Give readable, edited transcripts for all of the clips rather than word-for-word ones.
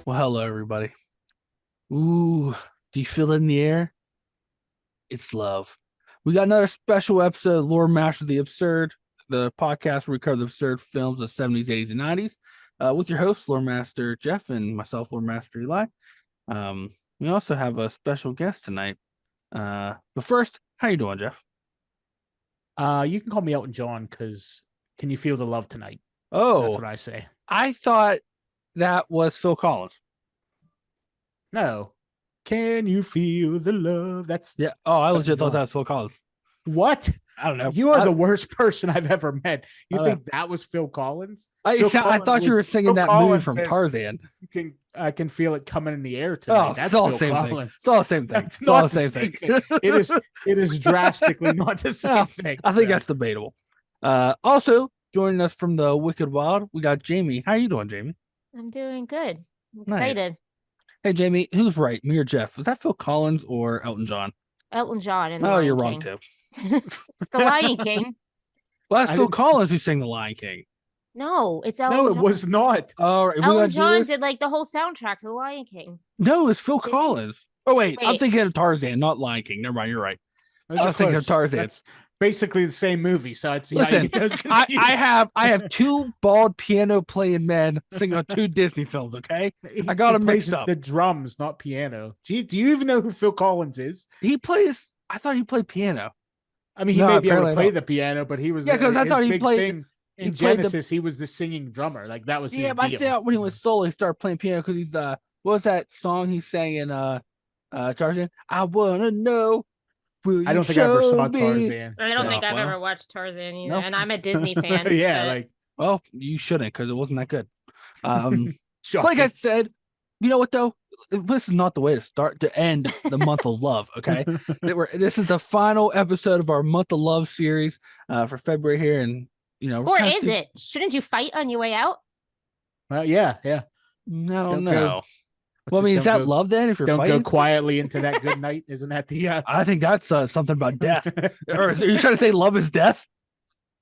Well, hello, everybody. Ooh, do you feel it in the air? It's love. We got another special episode of Loremasters of the Absurd, the podcast where we cover the absurd films of the 70s, 80s, and 90s, with your host, Loremaster Jeff, and myself, Loremaster Eli. We also have a special guest tonight. But first, how you doing, Jeff? You can call me Elton John because can you feel the love tonight? Oh, that's what I say. I thought that was Phil Collins. No. Can you feel the love? That's I legit thought that was Phil Collins. What? I don't know. You are the worst person I've ever met. You think that was Phil Collins? I thought you were singing that movie from Tarzan. I can feel it coming in the air tonight. Oh, that's all the same thing. It's all the same thing. It's not the same thing. It is drastically not the same thing. I think that's debatable. Also joining us from the Wicked Wild, we got Jamie. How are you doing, Jamie? I'm doing good. I'm excited. Nice. Hey, Jamie, who's right? Me or Jeff? Was that Phil Collins or Elton John? Elton John. And you're wrong too. It's the Lion King. Well, that's Phil Collins who sang the Lion King. No, it's Elton. No, it was not. All right, Elton John did like the whole soundtrack for the Lion King. No, it's Phil Collins. Oh wait, I'm thinking of Tarzan, not Lion King. Never mind, you're right. I was thinking of Tarzan. That's basically the same movie. So it's listen. I have two bald piano playing men singing on two Disney films. Okay, I got them mixed up. The drums, not piano. Gee, do you even know who Phil Collins is? He plays. I thought he played piano. I mean, he may be able to play the piano, but he was because I thought he played. In Genesis, he was the singing drummer. Like that was his deal. But I thought when he went solo, he started playing piano because he's what was that song he sang in Tarzan? I wanna know. I don't think I ever saw Tarzan. I don't think I've ever watched Tarzan either, and I'm a Disney fan. Well, you shouldn't because it wasn't that good. Like I said, you know what though? This is not the way to end the month of love. Okay, this is the final episode of our month of love series for February here, and or is it? Shouldn't you fight on your way out? Yeah. No. Well, I mean, is that love then? If you're don't fighting? Go quietly into that good night, isn't that the? I think that's something about death. Or are you trying to say love is death?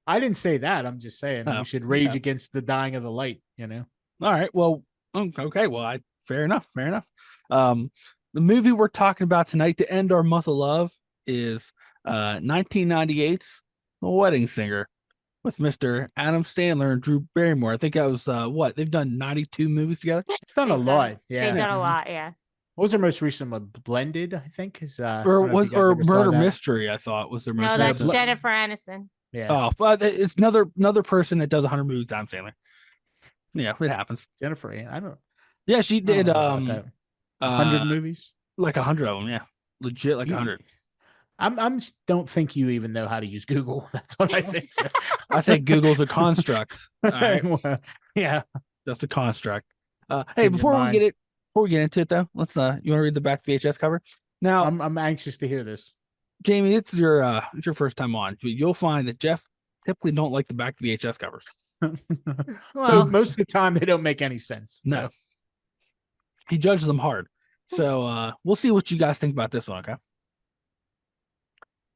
I didn't say that. I'm just saying we should rage against the dying of the light. All right. Well, okay. Well, fair enough. The movie we're talking about tonight to end our month of love is 1998's The Wedding Singer with Mr. Adam Sandler and Drew Barrymore. I think that was what they've done 92 movies together. It's done a lot. Yeah, they've done a lot. Yeah. What was their most recent one? Blended, I think, is or Murder Mystery. I thought was their most. No, that's Jennifer Aniston. Yeah. Oh, but it's another person that does 100 movies. Adam Sandler. Yeah, it happens. Jennifer, I don't. Yeah, she did 100 movies, like 100 of them. Yeah, legit, like 100. I'm don't think you even know how to use Google. That's what I think. So. I think Google's a construct. All right. Well, yeah, that's a construct. Hey, before we get into it though, let's you want to read the back VHS cover? Now, I'm anxious to hear this. Jamie, it's your first time on. You'll find that Jeff typically don't like the back VHS covers. Well, most of the time they don't make any sense. No, he judges them hard. So we'll see what you guys think about this one. Okay.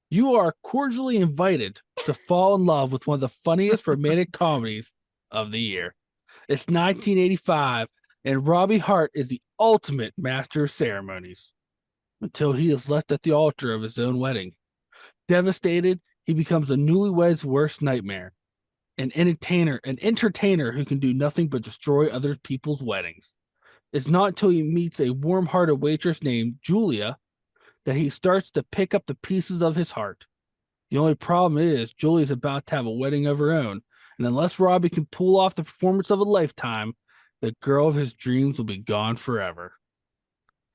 You are cordially invited to fall in love with one of the funniest romantic comedies of the year. It's 1985, and Robbie Hart is the ultimate master of ceremonies until he is left at the altar of his own wedding. Devastated, he becomes a newlywed's worst nightmare, an entertainer who can do nothing but destroy other people's weddings. It's not until he meets a warm-hearted waitress named Julia that he starts to pick up the pieces of his heart. The only problem is Julie's about to have a wedding of her own, and unless Robbie can pull off the performance of a lifetime, the girl of his dreams will be gone forever.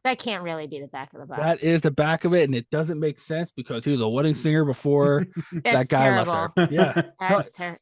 That can't really be the back of the box. That is the back of it, and it doesn't make sense because he was a wedding singer before that guy terrible. left her. Yeah. That's terrible.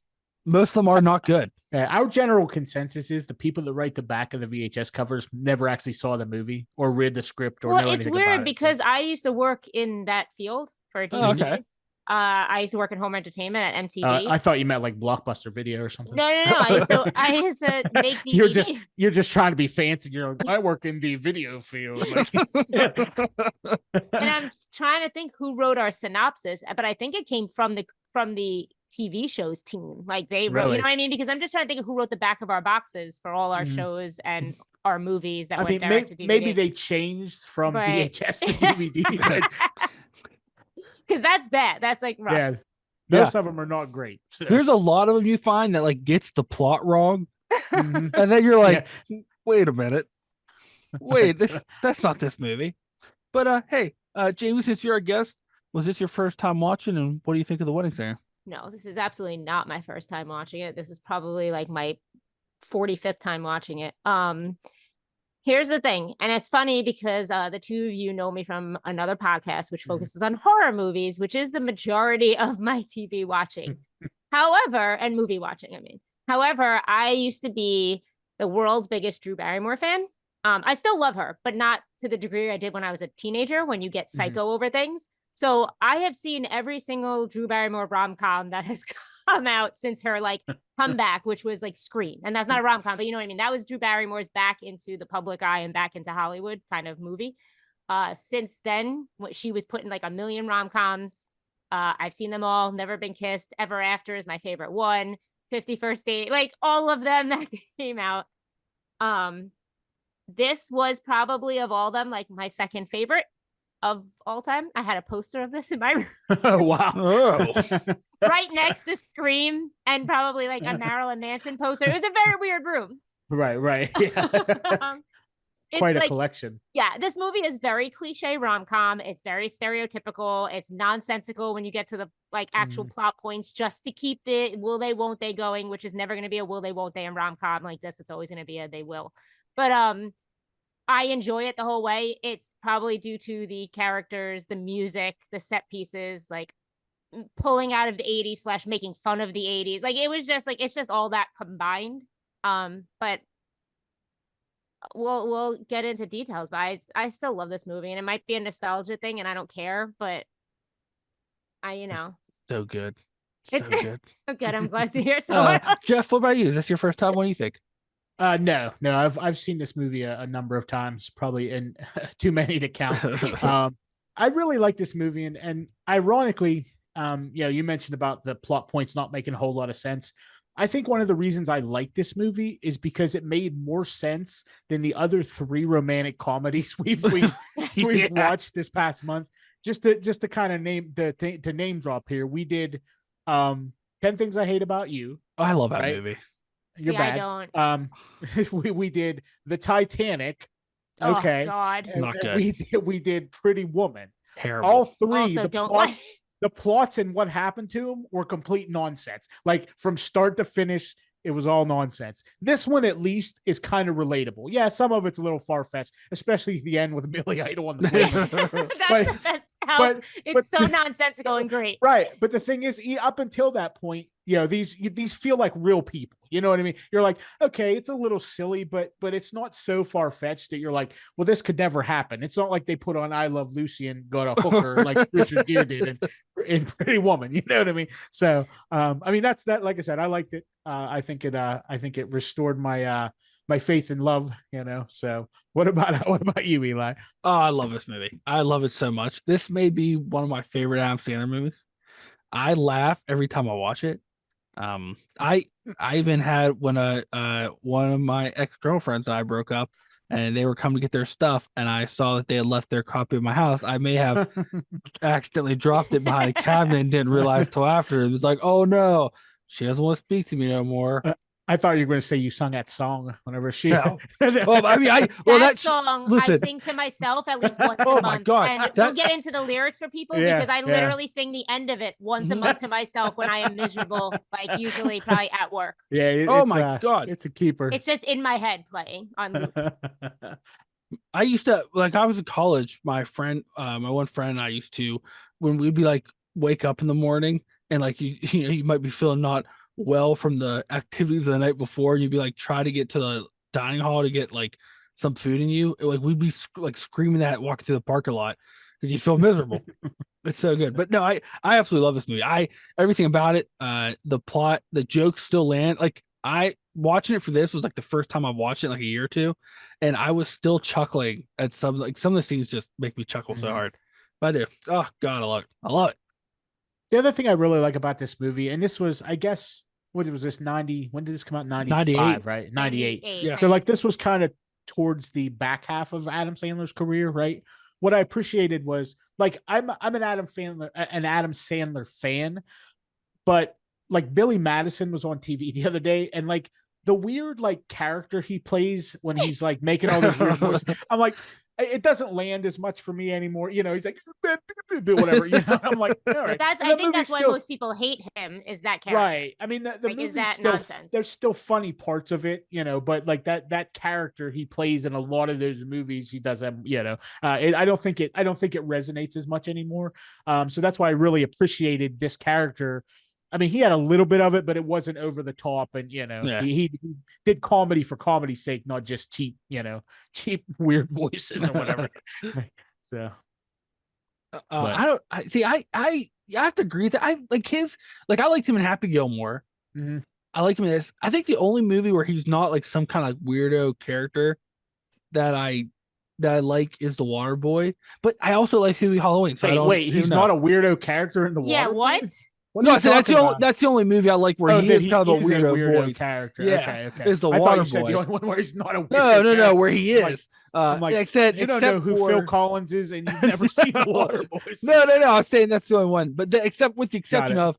Most of them are not good. Our general consensus is the people that write the back of the VHS covers never actually saw the movie or read the script or know anything about it. It's weird because I used to work in that field for a DVD. I used to work in home entertainment at MTV. I thought you meant like Blockbuster Video or something. No. I used to make DVDs. You're just trying to be fancy. You're like, I work in the video field. Like, And I'm trying to think who wrote our synopsis, but I think it came from the TV shows team. Like they wrote, Really? you know what I mean? Because I'm just trying to think of who wrote the back of our boxes for all our shows and our movies that went direct to DVD. maybe they changed from VHS to DVD. Because that's bad. That's like rough. Yeah, most of them are not great. So. There's a lot of them you find that like gets the plot wrong, and then you're like, wait a minute, that's not this movie. But hey, Jamie, since you're a guest, was this your first time watching, and what do you think of The Wedding Singer? No, this is absolutely not my first time watching it. This is probably like my 45th time watching it. Here's the thing, and it's funny because the two of you know me from another podcast which focuses on horror movies, which is the majority of my TV watching. However, and movie watching, I mean. However, I used to be the world's biggest Drew Barrymore fan. I still love her, but not to the degree I did when I was a teenager, when you get psycho over things. So I have seen every single Drew Barrymore rom-com that has come out since her like comeback, which was like Scream. And that's not a rom-com, but you know what I mean? That was Drew Barrymore's back into the public eye and back into Hollywood kind of movie. Since then, she was put in like a million rom-coms. I've seen them all. Never Been Kissed, Ever After is my favorite one. 50 First Date, like all of them that came out. This was probably of all them like my second favorite of all time. I had a poster of this in my room. Oh, wow. Right next to Scream and probably like a Marilyn Manson poster. It was a very weird room. Right. Yeah. It's quite a like, collection. Yeah, this movie is very cliche rom-com. It's very stereotypical. It's nonsensical when you get to the like actual plot points, just to keep the will they, won't they going, which is never going to be a will they, won't they in rom-com like this. It's always going to be a they will. But I enjoy it the whole way. It's probably due to the characters, the music, the set pieces, like pulling out of the 80s / making fun of the 80s. Like it was just like, it's just all that combined. But we'll get into details, but I still love this movie, and it might be a nostalgia thing and I don't care, but So good. So good. Good. I'm glad to hear so. Jeff, what about you? Is this your first time? What do you think? No, I've seen this movie a number of times, probably in too many to count. I really like this movie, and ironically, you mentioned about the plot points not making a whole lot of sense. I think one of the reasons I like this movie is because it made more sense than the other 3 romantic comedies we've watched this past month. Just to kind of name drop here, we did 10 Things I Hate About You. Oh, I love that movie. You're bad. I don't. We did The Titanic. Okay. Oh, God. Not good. We did Pretty Woman. Terrible. All 3. Also, The plots and what happened to him were complete nonsense. Like from start to finish, it was all nonsense. This one at least is kind of relatable. Yeah, some of it's a little far-fetched, especially at the end with Billy Idol on the plane. That's the best help. It's so nonsensical and great. Right. But the thing is, up until that point, these feel like real people. You know what I mean? You're like, okay, it's a little silly, but it's not so far-fetched that you're like, well, this could never happen. It's not like they put on I Love Lucy and got a hooker like Richard Gere did in Pretty Woman. You know what I mean? So, that's that. Like I said, I liked it. I think it restored my my faith in love. So what about you, Eli? Oh, I love this movie. I love it so much. This may be one of my favorite Adam Sandler movies. I laugh every time I watch it. I even had when one of my ex-girlfriends and I broke up, and they were coming to get their stuff, and I saw that they had left their copy of my house. I may have accidentally dropped it behind a cabinet and didn't realize till after. It was like, oh no, she doesn't want to speak to me no more. I thought you were going to say you sung that song whenever she. No. Well, I mean, that song listen. I sing to myself at least once a month. My God, and we'll get into the lyrics for people because I literally sing the end of it once a month to myself when I am miserable, like usually probably at work. Yeah. Oh my God, it's a keeper. It's just in my head playing on loop. I used to I was in college. My friend, my one friend, and I used to when we'd be like wake up in the morning and like you might be feeling not well from the activities of the night before, and you'd be like try to get to the dining hall to get like some food in you, like we'd be like screaming that walking through the parking lot, because you feel miserable. It's so good. But no, I absolutely love this movie. Everything about it, the plot, the jokes still land. Like I watching it for this was like the first time I watched it in like a year or two, and I was still chuckling at some of the scenes just make me chuckle so hard. But I do. Oh God, I love it. I love it. The other thing I really like about this movie, and this was, I guess, what was this 90? When did this come out? 95, right? 98. Yeah. So like this was kind of towards the back half of Adam Sandler's career, right? What I appreciated was like I'm an Adam Sandler fan, but like Billy Madison was on TV the other day, and like the weird like character he plays when he's like making all those weird voices, I'm like, it doesn't land as much for me anymore. You know, he's like whatever. You know, I'm like, all right. I think that's why most people hate him, is that character. Right. I mean, the like, movie's is that still nonsense? There's still funny parts of it, you know, but like that character he plays in a lot of those movies, he does have, you know, I don't think it resonates as much anymore. So that's why I really appreciated this character. I mean, he had a little bit of it, but it wasn't over the top, and you know, he did comedy for comedy's sake, not just cheap weird voices or whatever. So, I have to agree that I like his, like I liked him in Happy Gilmore. Mm-hmm. I like him in this. I think the only movie where he's not like some kind of like weirdo character that I like is The Water Boy, but I also like Huey Halloween. So he's not a weirdo character in The Water Boy? What? No, so that's the only movie I like where he is kind of a weirdo voice character. Yeah, okay. Is The Water Boy the only one where he's not a weirdo no, where he is. Like like I said, you don't know who Phil Collins is, and you've never seen The Water Boys. No. I was saying that's the only one, but with the exception of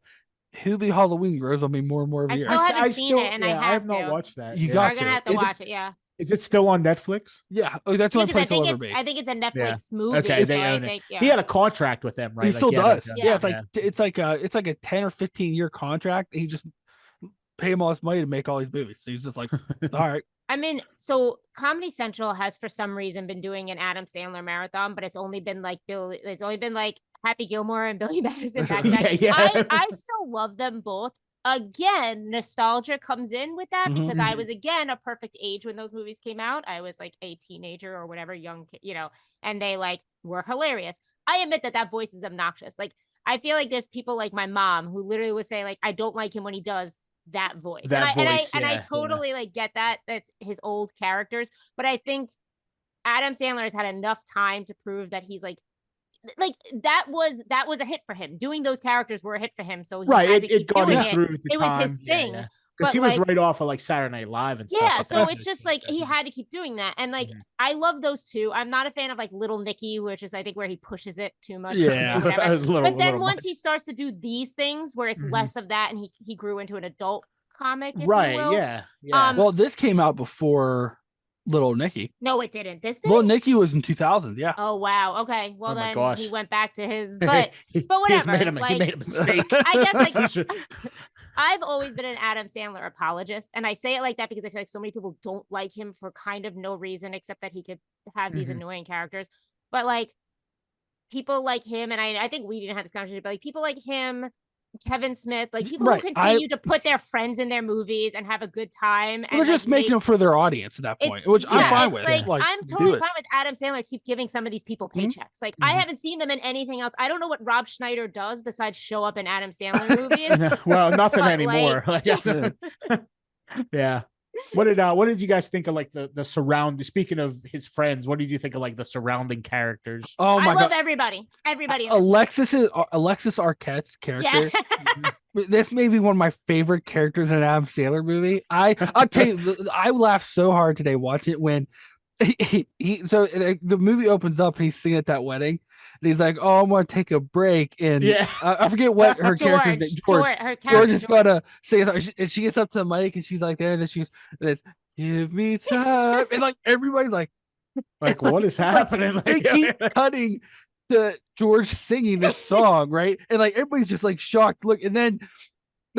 Huey Halloween grows on me more and more every year. I still haven't seen it, and I have not watched that. You're gonna have to watch it. Yeah. Is it still on Netflix? Yeah. Oh, that's the only place it'll ever be. I think it's a Netflix movie. Okay, they own it. He had a contract with them, right? He still does. Yeah, it's like a 10 or 15-year contract. He just pay him all this money to make all these movies. So he's just like, all right. I mean, so Comedy Central has for some reason been doing an Adam Sandler marathon, but it's only been like Happy Gilmore and Billy Madison back to back. I still love them both. Again, nostalgia comes in with that because I was again a perfect age when those movies came out. I was like a teenager or whatever, young kid, you know, and they like were hilarious. I admit that voice is obnoxious. Like I feel like there's people like my mom who literally would say like I don't like him when he does that voice. I totally like get that. That's his old characters, but I think Adam Sandler has had enough time to prove that he's like that was a hit for him. Doing those characters were a hit for him, so he had to keep doing it. It was his thing. Because he was right off of like Saturday Night Live and stuff. Yeah, so it's just like he had to keep doing that. And like I love those two. I'm not a fan of like Little Nicky, which is I think where he pushes it too much. Yeah. But then once he starts to do these things where it's less of that and he grew into an adult comic, if you will. Yeah. Well, this came out before Little Nicky. No, it didn't. This did? Little Nicky was in 2000. Yeah. Oh wow. Okay. Well then he went back to his, but whatever. He made a mistake. I guess like I've always been an Adam Sandler apologist, and I say it like that because I feel like so many people don't like him for kind of no reason except that he could have these annoying characters. But like people like him, and I think we've even had this conversation, but like people like him, Kevin Smith, like people who continue to put their friends in their movies and have a good time. And they're just making them for their audience at that point, which I'm fine with. Like, I'm totally fine with Adam Sandler keep giving some of these people paychecks. Like I haven't seen them in anything else. I don't know what Rob Schneider does besides show up in Adam Sandler movies. Well, nothing anymore. Yeah. What did you guys think of like the surround? Speaking of his friends, what did you think of like the surrounding characters? Oh my God. I love everybody. Everybody. Alexis Arquette's character. Yeah. This may be one of my favorite characters in an Adam Sandler movie. I'll tell you, I laughed so hard today watching it when the movie opens up and he's singing at that wedding and he's like, oh, I'm gonna take a break, and I forget what her character's name. George is gonna say, and she gets up to the mic and she's like there, and then she's give me time, and like everybody's like what is happening? Like, they keep cutting to George singing this song, right? And like everybody's just like shocked. Look, and then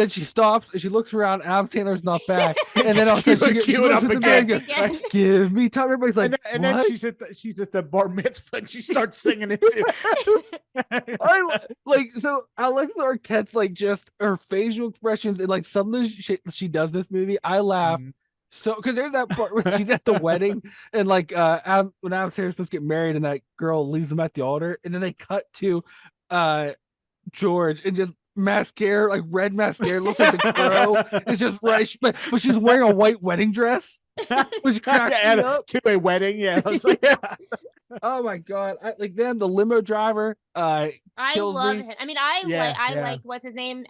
she stops and she looks around. Adam Sandler's not back, and then all of a sudden she looks at the band and goes, "Give me time." Everybody's like, and then she's at the bar mitzvah and she starts singing it too. So Alexa Arquette's like just her facial expressions and like some of the shit she does this movie. I laugh So, because there's that part where she's at the wedding, and like when Adam Sandler's supposed to get married, and that girl leaves him at the altar, and then they cut to George, and just mascara, like red mascara, looks like the crow. It's just right, but she's wearing a white wedding dress, which cracks me up. To a wedding. Yeah. I was like, Oh my god! I like them. The limo driver. I kills love me. him. I mean, I like what's his name?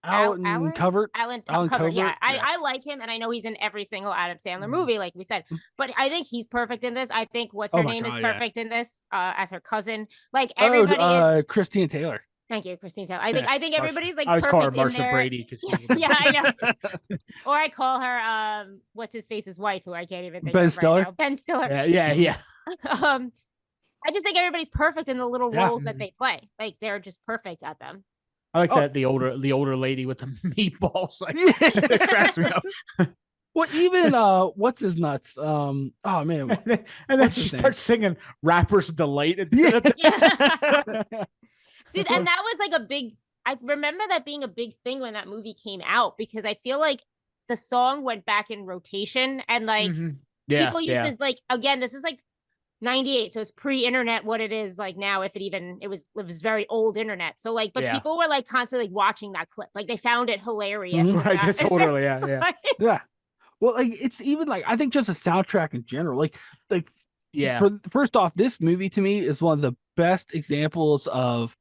Alan Covert. Alan Alan Covert. Yeah, Covert? I like him, and I know he's in every single Adam Sandler movie, like we said. But I think he's perfect in this. I think what's her name is perfect in this, as her cousin. Like everybody is. Christina Taylor. Thank you, Christine Taylor. I think everybody's like I always perfect call her Marsha in there. Brady. Yeah, I know. Or I call her what's his face's wife, who I can't even think Ben of Stiller? right now. Ben Stiller. Yeah. I just think everybody's perfect in the little roles that they play. Like they're just perfect at them. I like that the older lady with the meatballs. Like, it cracks me up. Well, even what's his nuts? Oh man. And then she starts singing Rapper's Delight. Yeah. See, and that was like a big, I remember that being a big thing when that movie came out, because I feel like the song went back in rotation, and like people use this, like, again, this is like 98, so it's pre-internet what it is like now, if it was very old internet, so like, but people were like constantly like, watching that clip, like they found it hilarious. Right, that's totally yeah. Well, like it's even like, I think just a soundtrack in general, like first off, this movie to me is one of the best examples of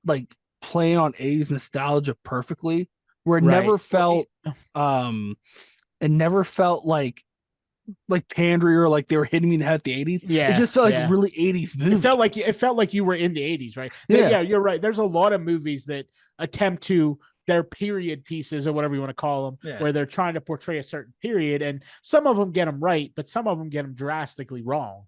like playing on 80s nostalgia perfectly, where it never felt like pandery, or like they were hitting me in the head at the 80s. It just felt like really 80s movie. It felt like you were in the 80s, right? Yeah, you're right. There's a lot of movies that attempt to, their period pieces or whatever you want to call them, where they're trying to portray a certain period, and some of them get them right, but some of them get them drastically wrong,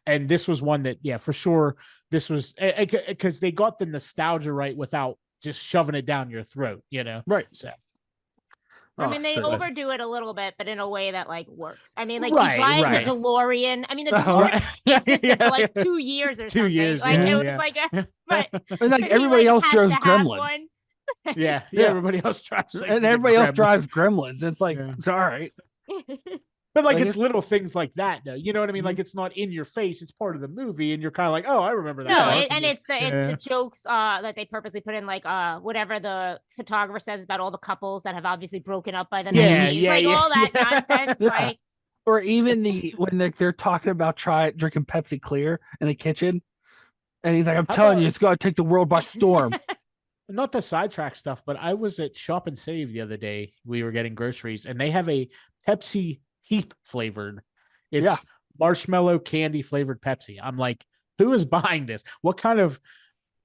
and this was one that for sure, this was because they got the nostalgia right without just shoving it down your throat, right. So I mean, they overdo it a little bit, but in a way that like works. I mean, like he drives a DeLorean. I mean, the DeLorean existed for like 2 years or something. 2 years, like it was like, but and like everybody else drives Gremlins. Yeah, everybody else drives, like, and everybody else drives Gremlins. It's like it's all right. But like it's little things like that, though. You know what I mean? Like it's not in your face; it's part of the movie, and you're kind of like, "Oh, I remember that." No, and it's the jokes that they purposely put in, like whatever the photographer says about all the couples that have obviously broken up by the 90s, all that nonsense, like. Or even when they're talking about drinking Pepsi Clear in the kitchen, and he's like, "I'm telling you, it's going to take the world by storm." Not the sidetrack stuff, but I was at Shop and Save the other day. We were getting groceries, and they have a Pepsi Heat flavored. It's marshmallow candy flavored Pepsi. I'm like, who is buying this? What kind of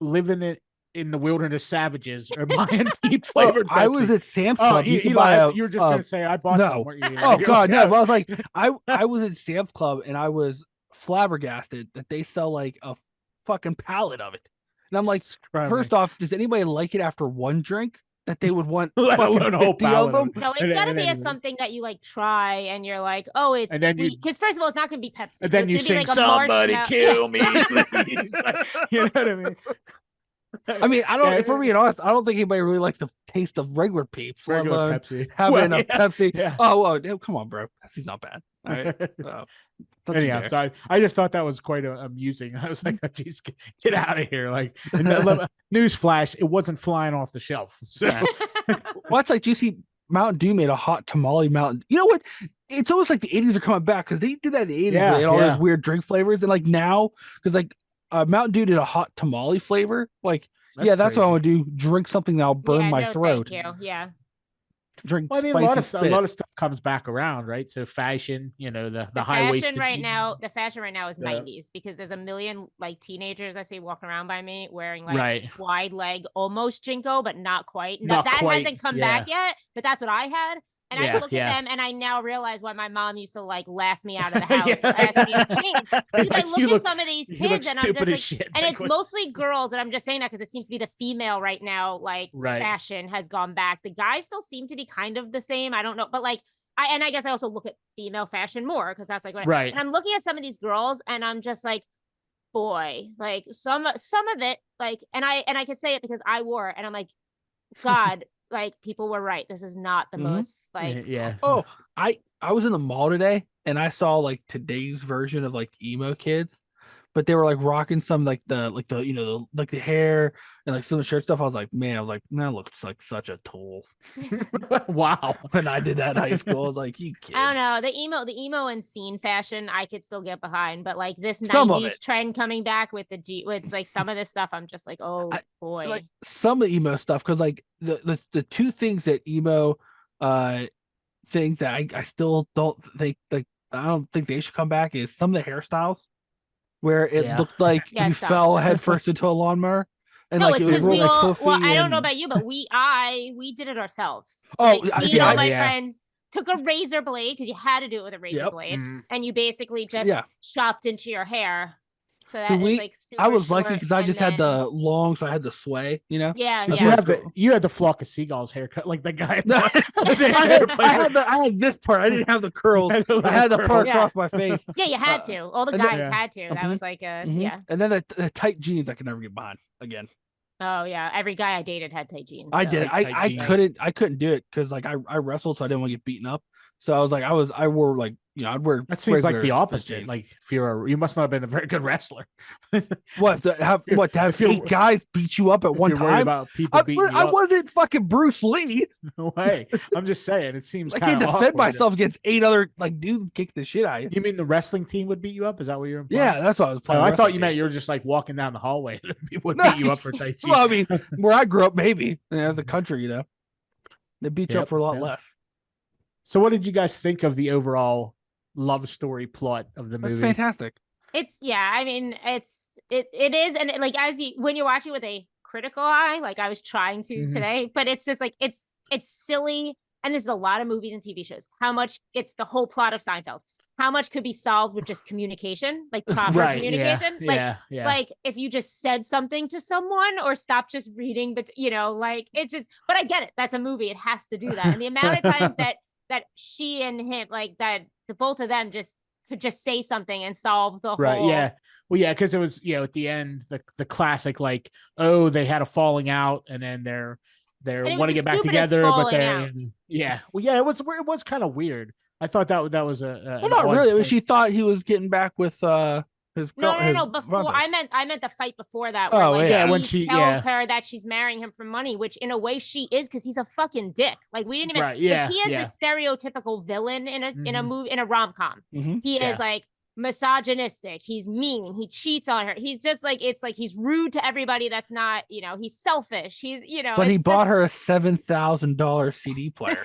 living it in the wilderness savages are buying Heat flavored Pepsi? I was at Sam's Club. You were just gonna say I bought some. Oh god, no! But I was like, I was at Sam's Club, and I was flabbergasted that they sell like a fucking pallet of it. And I'm like, first off, does anybody like it after one drink that they would want let alone a whole pallet of them? No, it's got to be something that you like try, and you're like, oh, it's sweet. Because first of all, it's not going to be Pepsi. And then you sing, like, somebody kill me, please. You know what I mean? I mean, if we're being honest, I don't think anybody really likes the taste of regular Peeps. Pepsi. Having a Pepsi. Yeah. Oh, come on, bro. Pepsi's not bad. All right. Anyhow, so I just thought that was quite amusing. I was like, oh, geez, get out of here. Like, newsflash, it wasn't flying off the shelf. So. Well, it's like, do you see Mountain Dew made a hot tamale Mountain? You know what? It's almost like the 80s are coming back, because they did that in the 80s. They had all those weird drink flavors. And like now, because like Mountain Dew did a hot tamale flavor. Like, that's crazy. What I want to do. Drink something that'll burn my throat. Thank you. Yeah. Drink. Well, I mean, a lot of stuff comes back around, right? So fashion, the high waisted. The fashion right now is 90s, because there's a million like teenagers I see walking around by me wearing like wide leg, almost Jinko, but not quite. That hasn't come back yet, but that's what I had. And I look at them, and I now realize why my mom used to like laugh me out of the house or ask me to change. Because I look at some of these kids, and I'm just like, and it's mostly girls, and I'm just saying that because it seems to be the female right now, like fashion has gone back. The guys still seem to be kind of the same. I don't know, but like I guess I also look at female fashion more, because that's like what and I'm looking at some of these girls, and I'm just like, boy, like some of it, like, and I can say it because I wore it, and I'm like, God, like people were right. This is not the most like. Yeah. Oh, I was in the mall today and I saw like today's version of like emo kids, but they were like rocking some like the like the hair and like some of the shirt stuff. I was like, man, that looks like such a tool. Wow. When I did that in high school, I was like, you kids. I don't know, the emo and scene fashion I could still get behind, but like this Some of 90s it. trend coming back with with like some of this stuff, I'm just like, oh boy. Like some of the emo stuff, because like the two things that emo things that I still don't think, like I don't think they should come back, is some of the hairstyles where it Yeah. looked like Yeah, you stop. fell headfirst into a lawnmower. And No, like it's it was because real we like all. hoofy Well, I don't know and- about you, but we did it ourselves. Oh, Like, I- me see, and all I- my yeah. friends took a razor blade because you had to do it with a razor Yep. blade, Mhm. and you basically just Yeah. chopped into your hair, so that So it's we- like super I was lucky short, because I and just had then- the long, so I had the sway, you know. Yeah, That's You yeah. what- have you had the flock of seagulls haircut like the guy. No, I had this part. I didn't have the curls. I had the part Yeah. across my face. Yeah, you had to. All the and then- guys yeah. had to. That Mhm. was like a Mhm. yeah. And then the tight jeans I could never get behind again. Oh yeah, every guy I dated had tight jeans. I so- did. Tight I jeans. I couldn't do it because like I wrestled, so I didn't want to get beaten up. So I was like I wore like I'd wear. That seems like regular the tight opposite. jeans. Like if you must not have been a very good wrestler. what to have if what to have if you're- 8 guys beat you up at If one you're worried time? about people beating you I up. wasn't fucking Bruce Lee. No way. I'm just saying it seems I kind can't of defend myself against 8 other like dudes kick the shit out of you. You mean the wrestling team would beat you up? Is that what you're implying? Yeah, that's what I was Oh, playing. I thought wrestling you meant team. you were just like walking down the hallway and people would No, beat you up for tight jeans. Well, I mean, where I grew up, maybe as a country, they beat you up Yep, for a lot yep. less. So what did you guys think of the overall love story plot of the That's movie? fantastic. It's I mean, it is, and like as you when you're watching with a critical eye, like I was trying to Mhm. today, but it's just like it's silly, and there's a lot of movies and TV shows. How much it's the whole plot of Seinfeld. How much could be solved with just communication, like proper Right. communication? Yeah. Like Yeah. Yeah. like if you just said something to someone or stop just reading, but like it's just. But I get it. That's a movie. It has to do that, and the amount of times that she and him, like that, the both of them just could just say something and solve the Right. whole. Yeah. Well, yeah, because it was, at the end, the classic, like, oh, they had a falling out and then they're And it was want to the get back stupidest together, but falling they're out. yeah. Well, yeah, it was kind of weird. I thought that was a Well, not really. I mean, she thought he was getting back with his girl. No. his Before brother. I meant the fight before that. Oh, Where, like, yeah. when he tells her that she's marrying him for money, which in a way she is, because he's a fucking dick. Like we didn't even. Right, yeah, Like, he is yeah. the stereotypical villain in a Mhm. movie, in a rom com. Mhm. He Yeah. is like misogynistic. He's mean. He cheats on her. He's just like, it's like he's rude to everybody. That's not, he's selfish. He's, But he it's bought just- her a $7,000 CD player.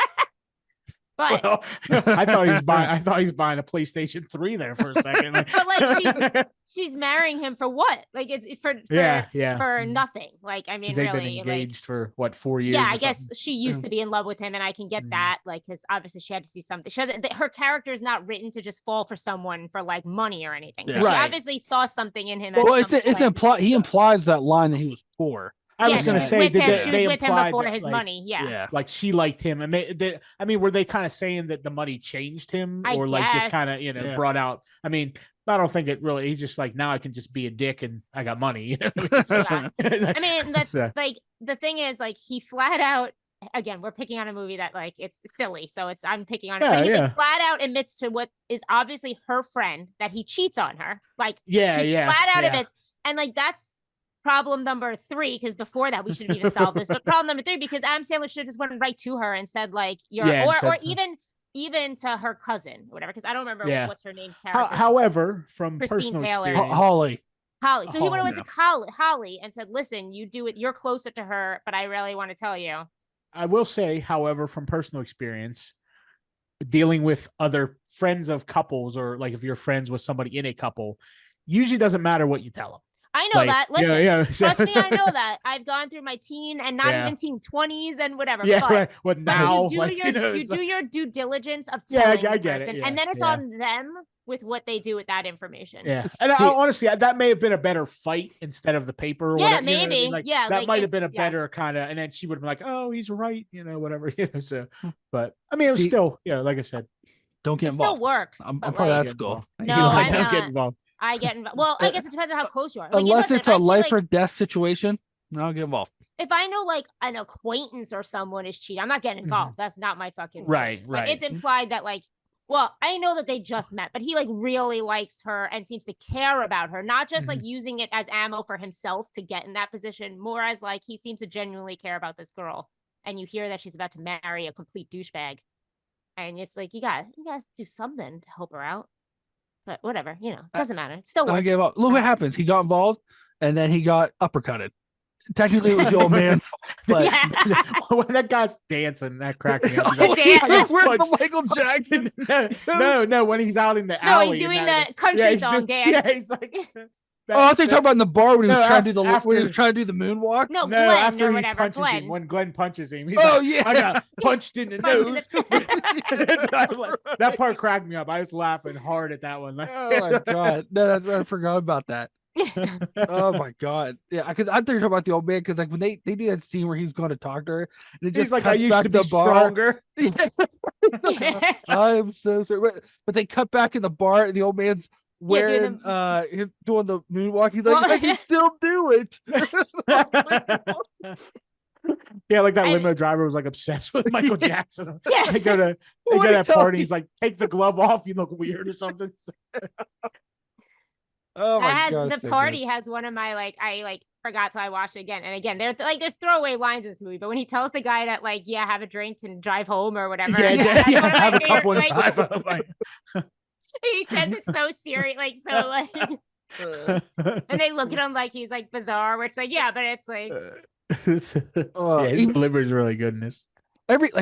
But Well, I thought he's buying a PlayStation 3 there for a second. Like, But, like, she's marrying him for what? Like it's for yeah. for nothing. Like I mean, 'Cause they've been really, like. engaged for what, 4 years? Yeah, or I guess something? she used to be in love with him, and I can get Mhm. that, like, because obviously she had to see something. She doesn't. Her character is not written to just fall for someone for like money or anything. So Yeah. she Right. obviously saw something in him. at Well, it's some point. he implies that line that he was poor. I Yeah, was gonna she was say, with did him. they, She they was with him implied before that, his like, money. Yeah. like she liked him, and I mean, were they kind of saying that the money changed him, I or like just kind of guess. Yeah. brought out? I mean, I don't think it really. He's just like, now I can just be a dick and I got money. You know what I mean? So- Yeah. I mean, that's So- like the thing is, like, he flat out. Again, we're picking on a movie that, like, it's silly, so I'm picking on it. Yeah, But he yeah. like, flat out admits to what is obviously her friend that he cheats on her. Like, yeah, he yeah, flat out yeah. admits, and like that's problem number 3, because before that we should have even solved this. But problem number 3, because Adam Sandler should have just went right to her and said, like, you're Yeah, and or said so. even to her cousin or whatever, because I don't remember Yeah. what's her name's character. However, from Christine personal Taylor. experience, Holly. Holly. So he would have went no. to Holly and said, listen, you do it, you're closer to her, but I really want to tell you. I will say, however, from personal experience, dealing with other friends of couples, or like if you're friends with somebody in a couple, usually doesn't matter what you tell them. I know that. Listen, yeah. trust me, I know that. I've gone through my teen and not Yeah. even teen 20s and whatever. Yeah, but, right. What but now? you do Like, your it's do like- your due diligence of Yeah, telling I the get it, person, yeah, and then it's yeah. on them with what they do with that information. Yeah, It's and the- honestly, that may have been a better fight instead of the paper. Or Yeah, whatever, you know what I mean? maybe. Like, Yeah, that like, might have it's- been a yeah. better kind of, and then she would have been like, "Oh, he's right," whatever. So, but I mean, it was See- still, like I said, Don't get It still involved. works. I'm but, part of like, that school. No, Eli, I'm don't not. get involved. I get involved. Well, I guess it depends on how close you are. Like, Unless listen, it's I a feel life like- or death situation, I'll get involved. If I know like an acquaintance or someone is cheating, I'm not getting involved. That's not my fucking Right, place. right. Like, it's implied that like, well, I know that they just met, but he like really likes her and seems to care about her, not just like using it as ammo for himself to get in that position, more as like he seems to genuinely care about this girl. And you hear that she's about to marry a complete douchebag. And it's like, you guys do something to help her out. But whatever, it doesn't matter. It still works. I gave up. Look what happens. He got involved, and then he got uppercutted. Technically, it was the old man's fault, but when that guy's dancing, that cracked me up. We're Michael Jackson. No, when he's out in the alley. No, he's doing the country song dance. Yeah, he's like. I thought you were talking about in the bar when he was trying to do when he was trying to do the moonwalk. No, Glenn, after or he punches Glenn. him, when Glenn punches him, he's yeah, I got punched in the nose. That part cracked me up. I was laughing hard at that one. Oh my god, no, I forgot about that. Oh my god, yeah, because I thought you were talking about the old man because like when they do that scene where he's going to talk to her, and it just he's like, cuts I used back to be the bar. stronger. I'm so sorry, but they cut back in the bar, and the old man's wearing he's doing the moonwalk. He's like, I can still do it. Yeah, like that limo driver was like obsessed with Michael Jackson. Yeah. They go to that party. He's like, take the glove off. You look weird or something. Oh my god! The party has one of my I forgot till I watched it again and again. There's throwaway lines in this movie, but when he tells the guy that have a drink and drive home or whatever, have a couple and drive home. He says it so serious, and they look at him like he's like bizarre, which but it's like. His delivery is really good in this. This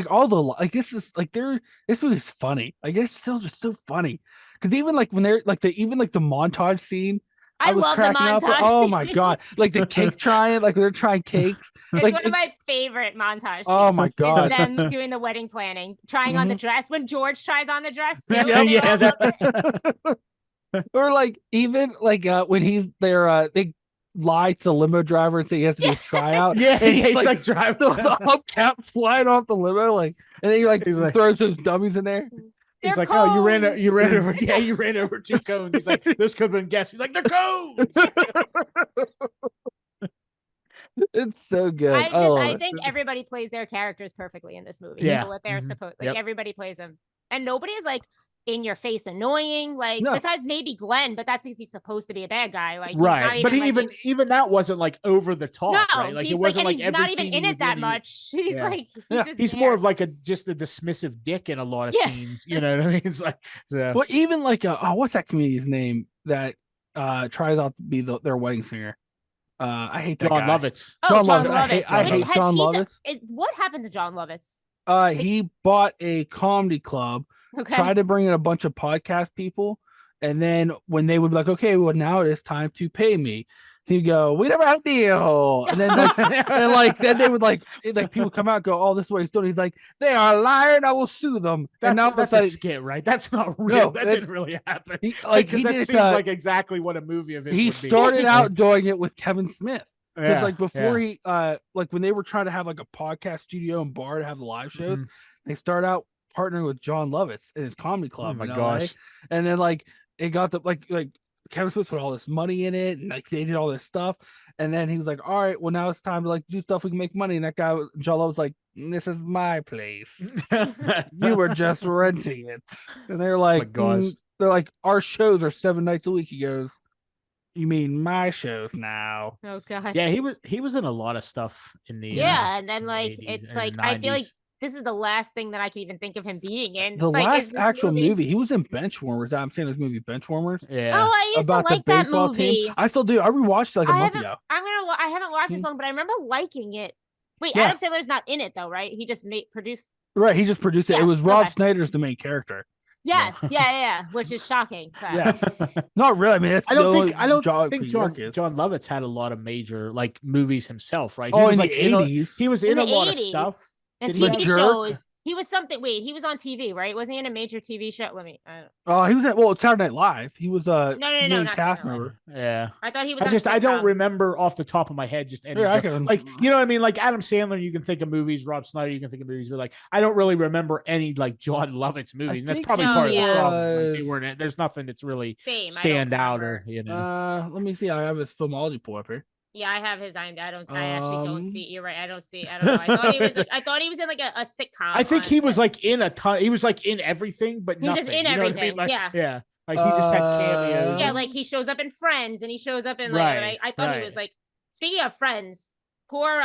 movie's funny. Like it's still just so funny because even like when they're like the montage scene. I was love the cracking up. montage. Oh my god! Like the cake trying, like they're trying cakes. It's like one of my favorite montage scenes. Oh my god! Is them doing the wedding planning, trying on the dress when George tries on the dress. Too, or like even like when they lie to the limo driver and say he has to do a tryout. And he's like driving the hubcap flying off the limo, and then he's like throws those dummies in there. He's like, cones. Oh, you ran over. Yeah, you ran over 2 cones. He's like, those could have been guests. He's like, they're cones. It's so good. I think everybody plays their characters perfectly in this movie. Yeah, you know what they're supposed. Everybody plays them, and nobody is like in your face annoying. Besides maybe Glenn, but that's because he's supposed to be a bad guy. Right, but even that wasn't like over the top. No, right? Like it wasn't like he's every not even in it that much. He's he's more of like just a dismissive dick in a lot of scenes. You know what I mean? It's like well, even like what's that comedian's name that tries out to be their wedding singer? I hate that John guy. Lovitz. John Lovitz. I hate John Lovitz. What happened to John Lovitz? He bought a comedy club. Okay. Tried to bring in a bunch of podcast people, and then when they would be like, okay, well now it is time to pay me, he'd go, we never had a deal, and then then they would like people come out and go, oh, this is what he's doing. He's like, they are lying, I will sue them. That's a skit, right? That's not real. That didn't really happen. That seems like exactly what a movie of it. He started out doing it with Kevin Smith. Because before he when they were trying to have like a podcast studio and bar to have the live shows, they start out partnering with John Lovitz in his comedy club. Oh my gosh! And then it got the like Kevin Smith put all this money in it, and they did all this stuff. And then he was like, "All right, well now it's time to do stuff we can make money." And that guy John Lovitz was like, "This is my place. You were just renting it." And they're like, "Oh my gosh!" They're like, "Our shows are 7 nights a week." He goes, "You mean my shows now?" Oh god! Yeah, he was in a lot of stuff in the and then it's like I feel like this is the last thing that I can even think of him being in. The last actual movie, he was in Benchwarmers. Adam Sandler's movie Benchwarmers. Yeah. Oh, I used to like that movie. I still do. I rewatched it a month ago. I haven't watched it long, but I remember liking it. Wait, Adam Sandler's not in it though, right? He just produced. Right, he just produced it. It was Rob Schneider's the main character. Yes, yeah, which is shocking. But... Yeah, not really. I mean, I don't think John Lovitz had a lot of major movies himself, right? He was in the 80s. He was in a lot of stuff. And TV shows. He was something. Wait, he was on TV, right? Wasn't he in a major TV show? He was at Saturday Night Live. He was a main cast member. Yeah, I thought he was. I don't remember off the top of my head just any. You know what I mean? Like Adam Sandler, you can think of movies. Rob Schneider, you can think of movies, but I don't really remember any John Lovitz movies. And that's probably part of the problem. They weren't. There's nothing that's really stand out or let me see. I have his filmology pull up here. Yeah, I have his IMDb. I actually don't see. You're right. I don't see. I don't know. I thought he was in like a sitcom. I think he was like in a ton. He was like in everything, but He was nothing. just in you know everything. what I mean? Like, Yeah. Like he just had cameos. Yeah, and- like he shows up in Friends, and he shows up in like. Right, I thought he right. was like. Speaking of Friends, poor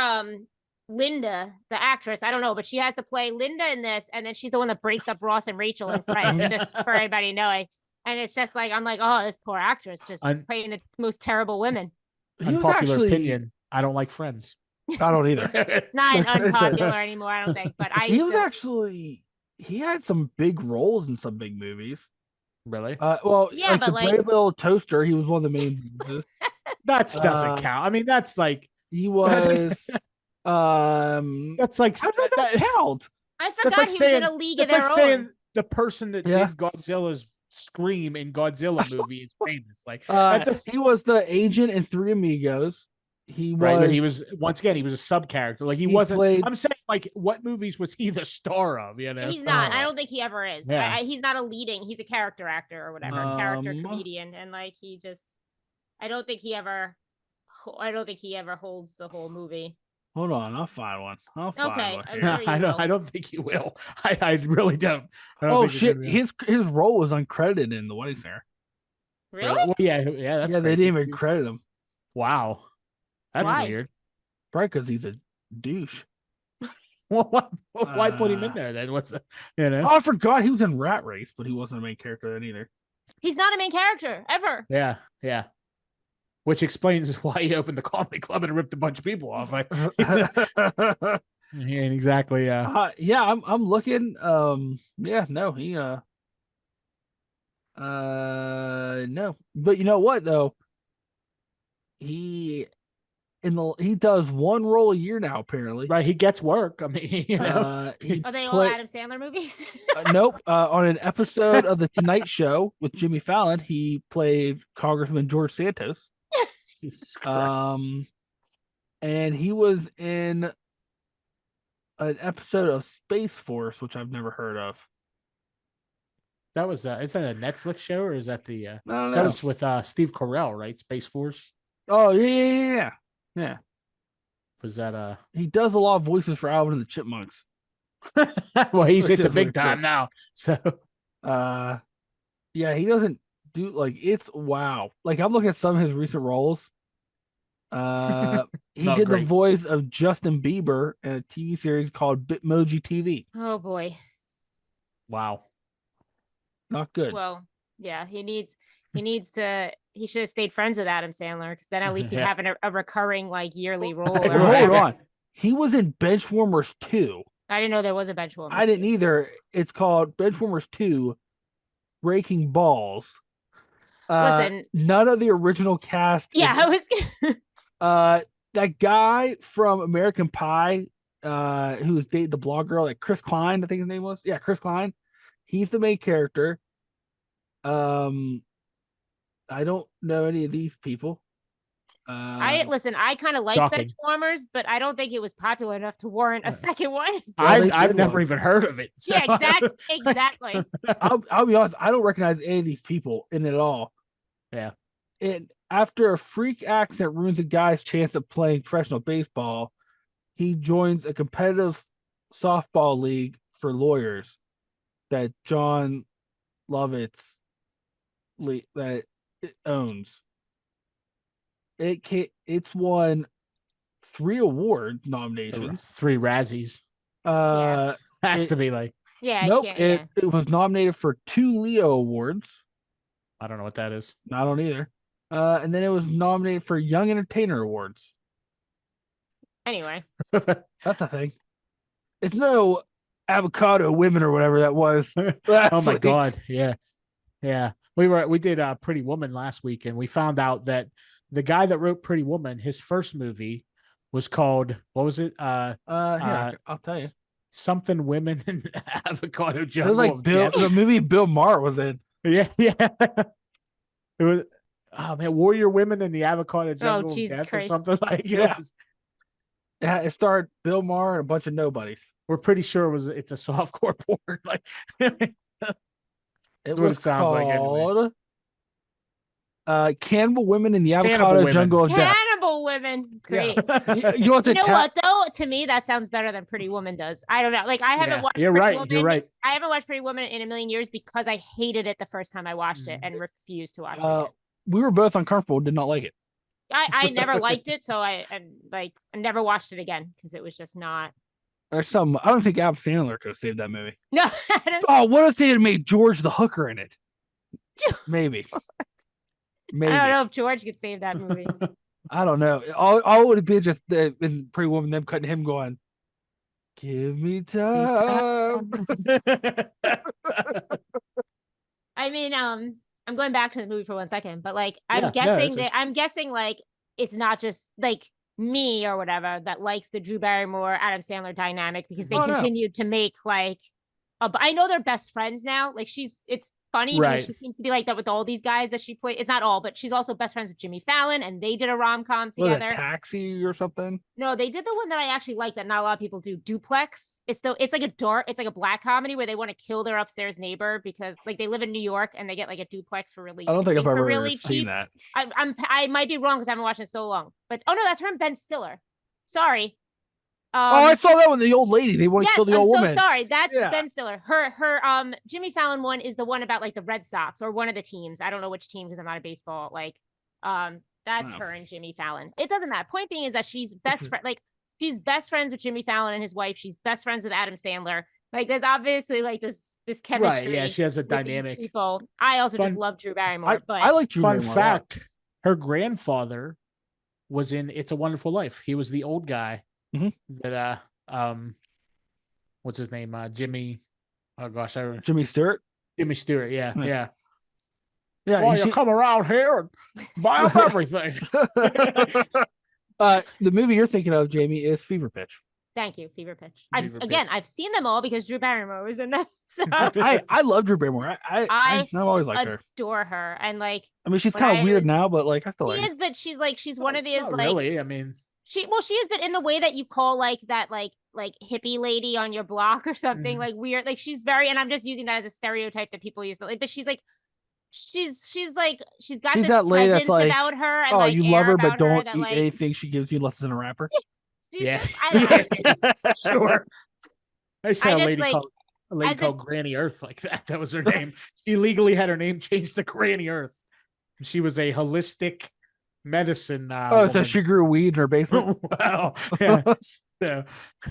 Linda, the actress. I don't know, but she has to play Linda in this, and then she's the one that breaks up Ross and Rachel in Friends. Just for everybody knowing. And it's just like I'm like, oh, this poor actress just playing the most terrible women. Unpopular opinion. I don't like Friends. I don't either. It's not unpopular anymore, I don't think. But he had some big roles in some big movies. Really? Well, yeah, like the Brave Little Toaster, he was one of the main voices. That doesn't count. I mean, that's like he was. That's like how does that count? I forgot like he was in a league of their own. It's like saying the person that did Godzilla's Scream in Godzilla movie is famous. Like he was the agent in Three Amigos. He was. Right, but he was once again. He was a sub character. Like he wasn't. I'm saying, like, what movies was he the star of? You know, he's not. I don't think he ever is. Yeah. He's not a leading. He's a character actor or whatever, character comedian, and like he just. I don't think he ever holds the whole movie. Hold on, I'll find one. I'll find one. Sure I don't think he will. I really don't. Oh shit! His role was uncredited in The Wedding Singer. Really? Well, yeah. That's they didn't even credit him. Wow, that's weird. Probably because he's a douche. Well, why put him in there then? What's Oh, I forgot he was in Rat Race, but he wasn't a main character then either. He's not a main character ever. Yeah. Which explains why he opened the comedy club and ripped a bunch of people off. Like, he ain't exactly. Yeah, I'm looking. Yeah, no, he. No, but you know what though? He does one role a year now. Apparently, right? He gets work. I mean, you know, are they all Adam Sandler movies? Nope. On an episode of the Tonight Show with Jimmy Fallon, he played Congressman George Santos. And he was in an episode of Space Force, which I've never heard of. That was is that a Netflix show or is that the I don't know. That was with Steve Carell, right? Space Force. Oh yeah. Was that he does a lot of voices for Alvin and the Chipmunks. Well, he's hit the big time now. So yeah, he doesn't do like it's wow. Like I'm looking at some of his recent roles. He did the voice of Justin Bieber in a TV series called Bitmoji TV. Oh boy. Wow. Not good. Well, yeah, he should have stayed friends with Adam Sandler because then at least he'd have a recurring like yearly role. Hold on. He was in Benchwarmers 2. I didn't know there was a Benchwarmers. I didn't either. It's called Benchwarmers 2 Breaking Balls. Listen, none of the original cast. Yeah, I was. That guy from American Pie, who was dating the blonde girl, like Chris Klein, I think his name was. Yeah, Chris Klein. He's the main character. I don't know any of these people. I kind of like Benchwarmers, but I don't think it was popular enough to warrant a second one. I've never even heard of it. So. Yeah, exactly. I'll be honest, I don't recognize any of these people in it at all. Yeah. And after a freak accident ruins a guy's chance of playing professional baseball, he joins a competitive softball league for lawyers that John Lovitz that it owns. It's won 3 award nominations, 3 Razzies. Has to be like. Yeah. Nope. It was nominated for 2 Leo awards. I don't know what that is. I don't either. And then it was nominated for Young Entertainer Awards. Anyway. That's the thing. It's no Avocado Women or whatever that was. Oh my God. Yeah. We did Pretty Woman last week, and we found out that the guy that wrote Pretty Woman, his first movie was called, what was it? Here, I'll tell you. Something Women in Avocado Jungle. It was like the movie Bill Maher was in. Yeah. It was Warrior Women in the Avocado Jungle. Oh, Jesus Christ. Or something like Yeah, it starred Bill Maher and a bunch of nobodies. We're pretty sure it's a softcore porn. Like it sounds like anyway. Cannibal Women in the Avocado Jungle of Death. Cannibal powerful women. Great. You want You the know what though? To me, that sounds better than Pretty Woman does. I don't know. Like I haven't watched You're Pretty right. Woman. You're right. I haven't watched Pretty Woman in a million years because I hated it the first time I watched it and refused to watch it again. We were both uncomfortable, did not like it. I never liked it, so I never watched it again because it was just not. There's some. I don't think Adam Sandler could have saved that movie. No. Oh, what if they had made George the hooker in it? Maybe. Maybe. I don't know if George could save that movie. I don't know. All would have been just in Pretty Woman, them cutting him going, "Give me time." I mean, I'm going back to the movie for 1 second, but like Yeah, I'm guessing like it's not just like me or whatever that likes the Drew Barrymore Adam Sandler dynamic because they continued to make like I know they're best friends now. Like it's funny because she seems to be like that with all these guys that she played. It's not all, but she's also best friends with Jimmy Fallon, and they did a rom-com together. Was it Taxi or something? No, they did the one that I actually like that not a lot of people do. Duplex. It's like a black comedy where they want to kill their upstairs neighbor because like they live in New York and they get like a duplex for really. I don't think I've ever really seen cheap. that. I might be wrong because I haven't watched it so long. But oh no, that's her and Ben Stiller. Sorry. I saw that one. The old lady. They want to kill the old woman. I'm so sorry. That's Ben Stiller. Her Jimmy Fallon one is the one about like the Red Sox or one of the teams. I don't know which team because I'm not a baseball. Like, that's her and Jimmy Fallon. It doesn't matter. Point being is that she's best friend. Like, she's best friends with Jimmy Fallon and his wife. She's best friends with Adam Sandler. Like, there's obviously like this chemistry. Right, yeah, she has a dynamic. People. I also just love Drew Barrymore. I like Drew Barrymore. Fun fact: her grandfather was in It's a Wonderful Life. He was the old guy that what's his name? Jimmy. Oh gosh, Jimmy Stewart. Jimmy Stewart. Yeah. Yeah. Well, you come around here and buy up everything. The movie you're thinking of, Jamie, is Fever Pitch. Thank you, Fever Pitch. I've seen them all because Drew Barrymore was in them. So I love Drew Barrymore. I've always liked her. Adore her, and like I mean, she's kind of weird now, but like I still like her. She is, but she's one of these like really. I mean, she is, but in the way that you call like that like hippie lady on your block or something like weird. Like she's very, and I'm just using that as a stereotype that people use to like, but she's like. She's got this that lady that's like, about her. And, oh, like, you love her, but don't that, eat like, anything she gives you unless it's in a wrapper. Yeah, I sure. I saw a lady like, called Granny Earth like that. That was her name. She legally had her name changed to Granny Earth. She was a holistic medicine. So she grew weed in her basement. Wow. Yeah. So.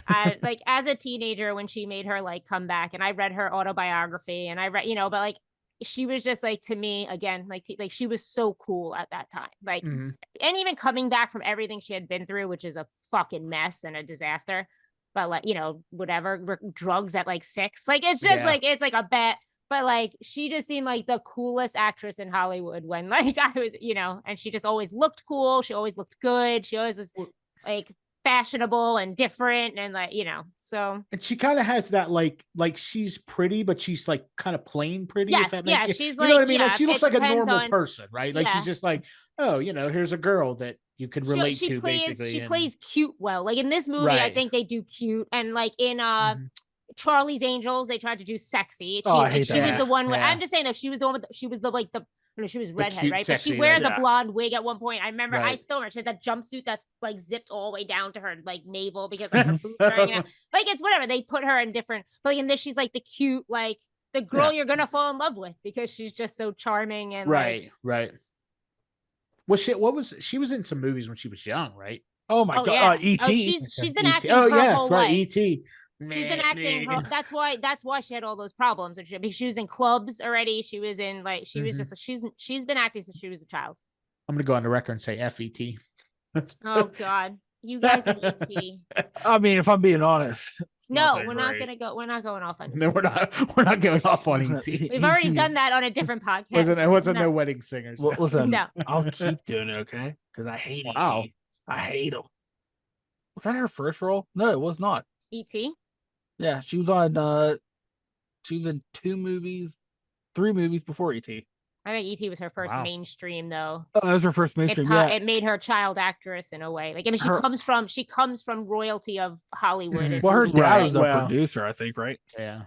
I like as a teenager when she made her like come back, and I read her autobiography, and I read but like. She was just like, to me again, like she was so cool at that time. Like, and even coming back from everything she had been through, which is a fucking mess and a disaster, but like, whatever, drugs at like 6, like, it's just like, it's like a bet, but like, she just seemed like the coolest actress in Hollywood when like I was, and she just always looked cool. She always looked good. She always was like fashionable and different and like so, and she kind of has that like she's pretty but she's like kind of plain pretty. Yes, she's like, you know what I mean, like she looks like a normal person, right? Like yeah. she's just like, oh, here's a girl that you could relate to. Basically she plays cute well, like in this movie. I think they do cute, and like in Charlie's Angels they tried to do sexy. She was the one where I'm just saying that she was the one with she was the like the she was redhead, cute, right? sexy, but she wears a blonde wig at one point. I remember, I still remember she had that jumpsuit that's like zipped all the way down to her like navel because like her boobs are hanging out. Like it's whatever. They put her in different, but like in this, she's like the cute, like the girl you're gonna fall in love with because she's just so charming and right. Well, she was in some movies when she was young, right? Oh my god, yeah. E.T. She's been acting her whole life. E.T. She's been acting. That's why she had all those problems. She was in clubs already. She was in like she was just she's been acting since she was a child. I'm gonna go on the record and say F.E.T. Oh God, you guys and E.T. I mean, if I'm being honest, no, we're not going off on. No, we're not going off on E.T. We've already done that on a different podcast. It wasn't no wedding singers. Well, listen, no. I'll keep doing it, okay? Because I hate E.T. I hate him. Was that her first role? No, it was not. E.T. Yeah, she was on. She was in 3 movies before E.T. I think E.T. was her first mainstream, though. Oh, that was her first mainstream. It made her a child actress in a way. Like I mean, she comes from royalty of Hollywood. Well, her dad was a producer, I think, right? Yeah.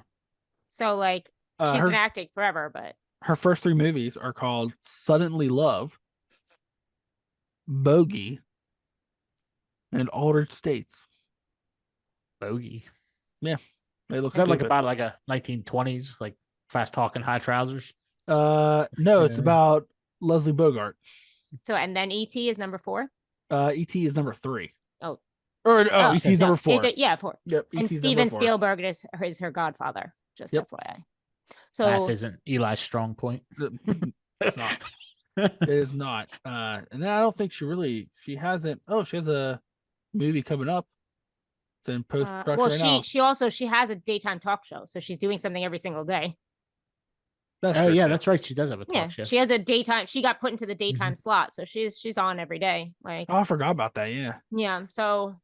So like she's been acting forever, but her first 3 movies are called Suddenly Love, Bogey, in altered states. Bogey. They look Is that like stupid. about like a 1920s, like fast talking high trousers? No, it's about Leslie Bogart. So, and then E.T. is number 4. E.T. is number 3. Oh. E.T. is number 4. 4. Yep. And E.T. is Steven number 4. Spielberg is her godfather. Just FYI. So math isn't Eli's strong point. It's not. It is not. And then I don't think she hasn't. Oh, she has a movie coming up. It's in post production right now. She has a daytime talk show, so she's doing something every single day. That's true, that's right. She does have a talk show. She has a daytime. She got put into the daytime slot, so she's on every day. Like, I forgot about that. Yeah. So,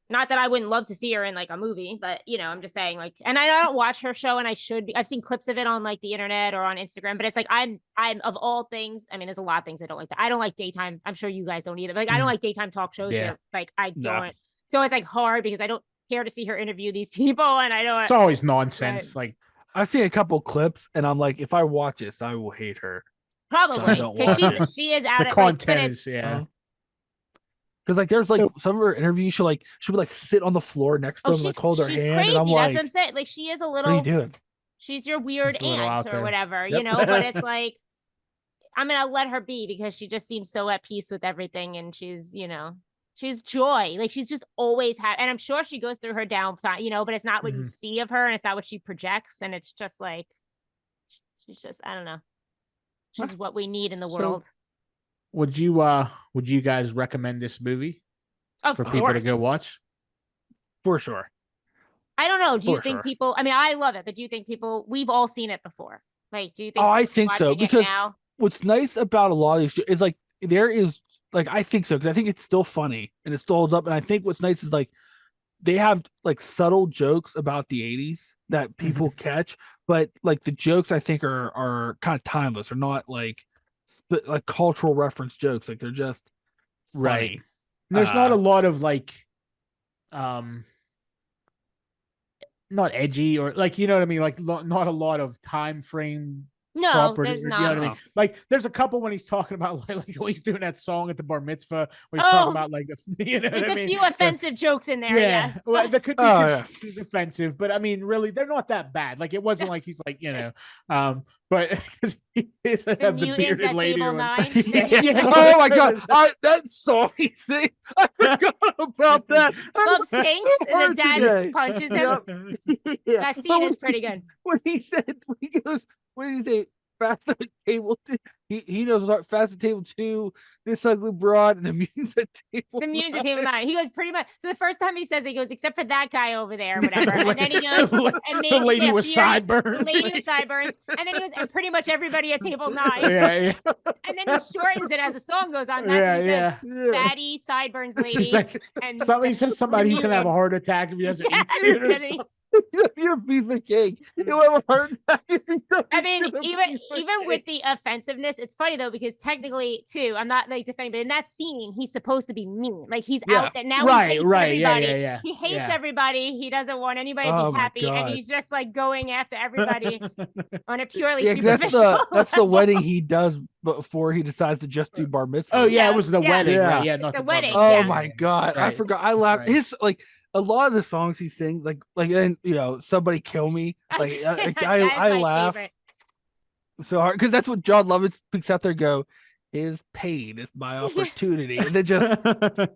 not that I wouldn't love to see her in like a movie, but I'm just saying, like, and I don't watch her show, and I should be. I've seen clips of it on like the internet or on Instagram, but it's like I'm of all things. I mean, there's a lot of things I don't like. I don't like daytime. I'm sure you guys don't either. But like, I don't like daytime talk shows. Yeah. Like, I don't. So it's like hard because I don't care to see her interview these people, and I don't. It's always nonsense. Right. Like, I've seen a couple clips, and I'm like, if I watch this, I will hate her. Probably because she is out the of content is Because like there's like some of her interviews, she'll be like sit on the floor next to them, like hold her hand. Crazy. And I'm That's what I'm saying. Like, she is a little. What are you doing? She's your weird aunt or whatever, But it's like, I'm gonna let her be because she just seems so at peace with everything, and she's she's joy. Like, she's just always had, and I'm sure she goes through her downtime, but it's not what you see of her, and it's not what she projects, and it's just like, she's just, I don't know. She's what we need in the world. Would you guys recommend this movie for people to go watch? For sure. I don't know. Do you think people? I mean, I love it, but do you think people? We've all seen it before. Like, do you think? Oh, I think so, because what's nice about a lot of these is like there is like, I think so, because I think it's still funny and it still holds up, and I think what's nice is like they have like subtle jokes about the 80s that people catch, but like the jokes I think are kind of timeless, or not like cultural reference jokes. Like, they're just funny. Right. There's not a lot of like not edgy or like, you know what I mean, like not a lot of time frame. No, property, there's not. You know what I mean? Like, there's a couple when he's talking about like when he's doing that song at the bar mitzvah, when he's talking about like, you know, there's a few offensive jokes in there. Yeah, Yes, well, that could be offensive, but I mean, really, they're not that bad. Like, it wasn't like he's like, but he's the bearded lady. Table 9. Oh my god, that song he sings, I forgot about that. Love stinks, and the dad punches him. That scene is pretty good. When he goes, what did he say? Fast at table 2. He knows about fast at table 2. This ugly broad, and the mutants at table. The mutants at table 9. He goes pretty much. So the first time he says it, he goes, except for that guy over there, or whatever. And then he goes, and the lady with sideburns. The lady with sideburns. And then he goes, and pretty much everybody at table 9. Yeah. And then he shortens it as the song goes on. That's what he says. Fatty sideburns lady. Like, and somebody says somebody's gonna have a heart attack if he doesn't eat soon. You're a piece of cake. You have a heart attack. I mean, even with the offensiveness, it's funny though, because technically too, I'm not like defending, but in that scene, he's supposed to be mean. Like, he's out there now. He hates everybody. Yeah. He hates everybody. He doesn't want anybody to be happy, and he's just like going after everybody on a purely superficial. That's the wedding he does before he decides to just do bar mitzvah. Oh yeah, it was the wedding. Yeah, right? Yeah, not the wedding. Oh my god, right. I forgot. I laughed. His like. A lot of the songs he sings, like then somebody kill me. Like I laugh favorite. So hard, because that's what John Lovitz speaks out there. Go, his pain is my opportunity, and then just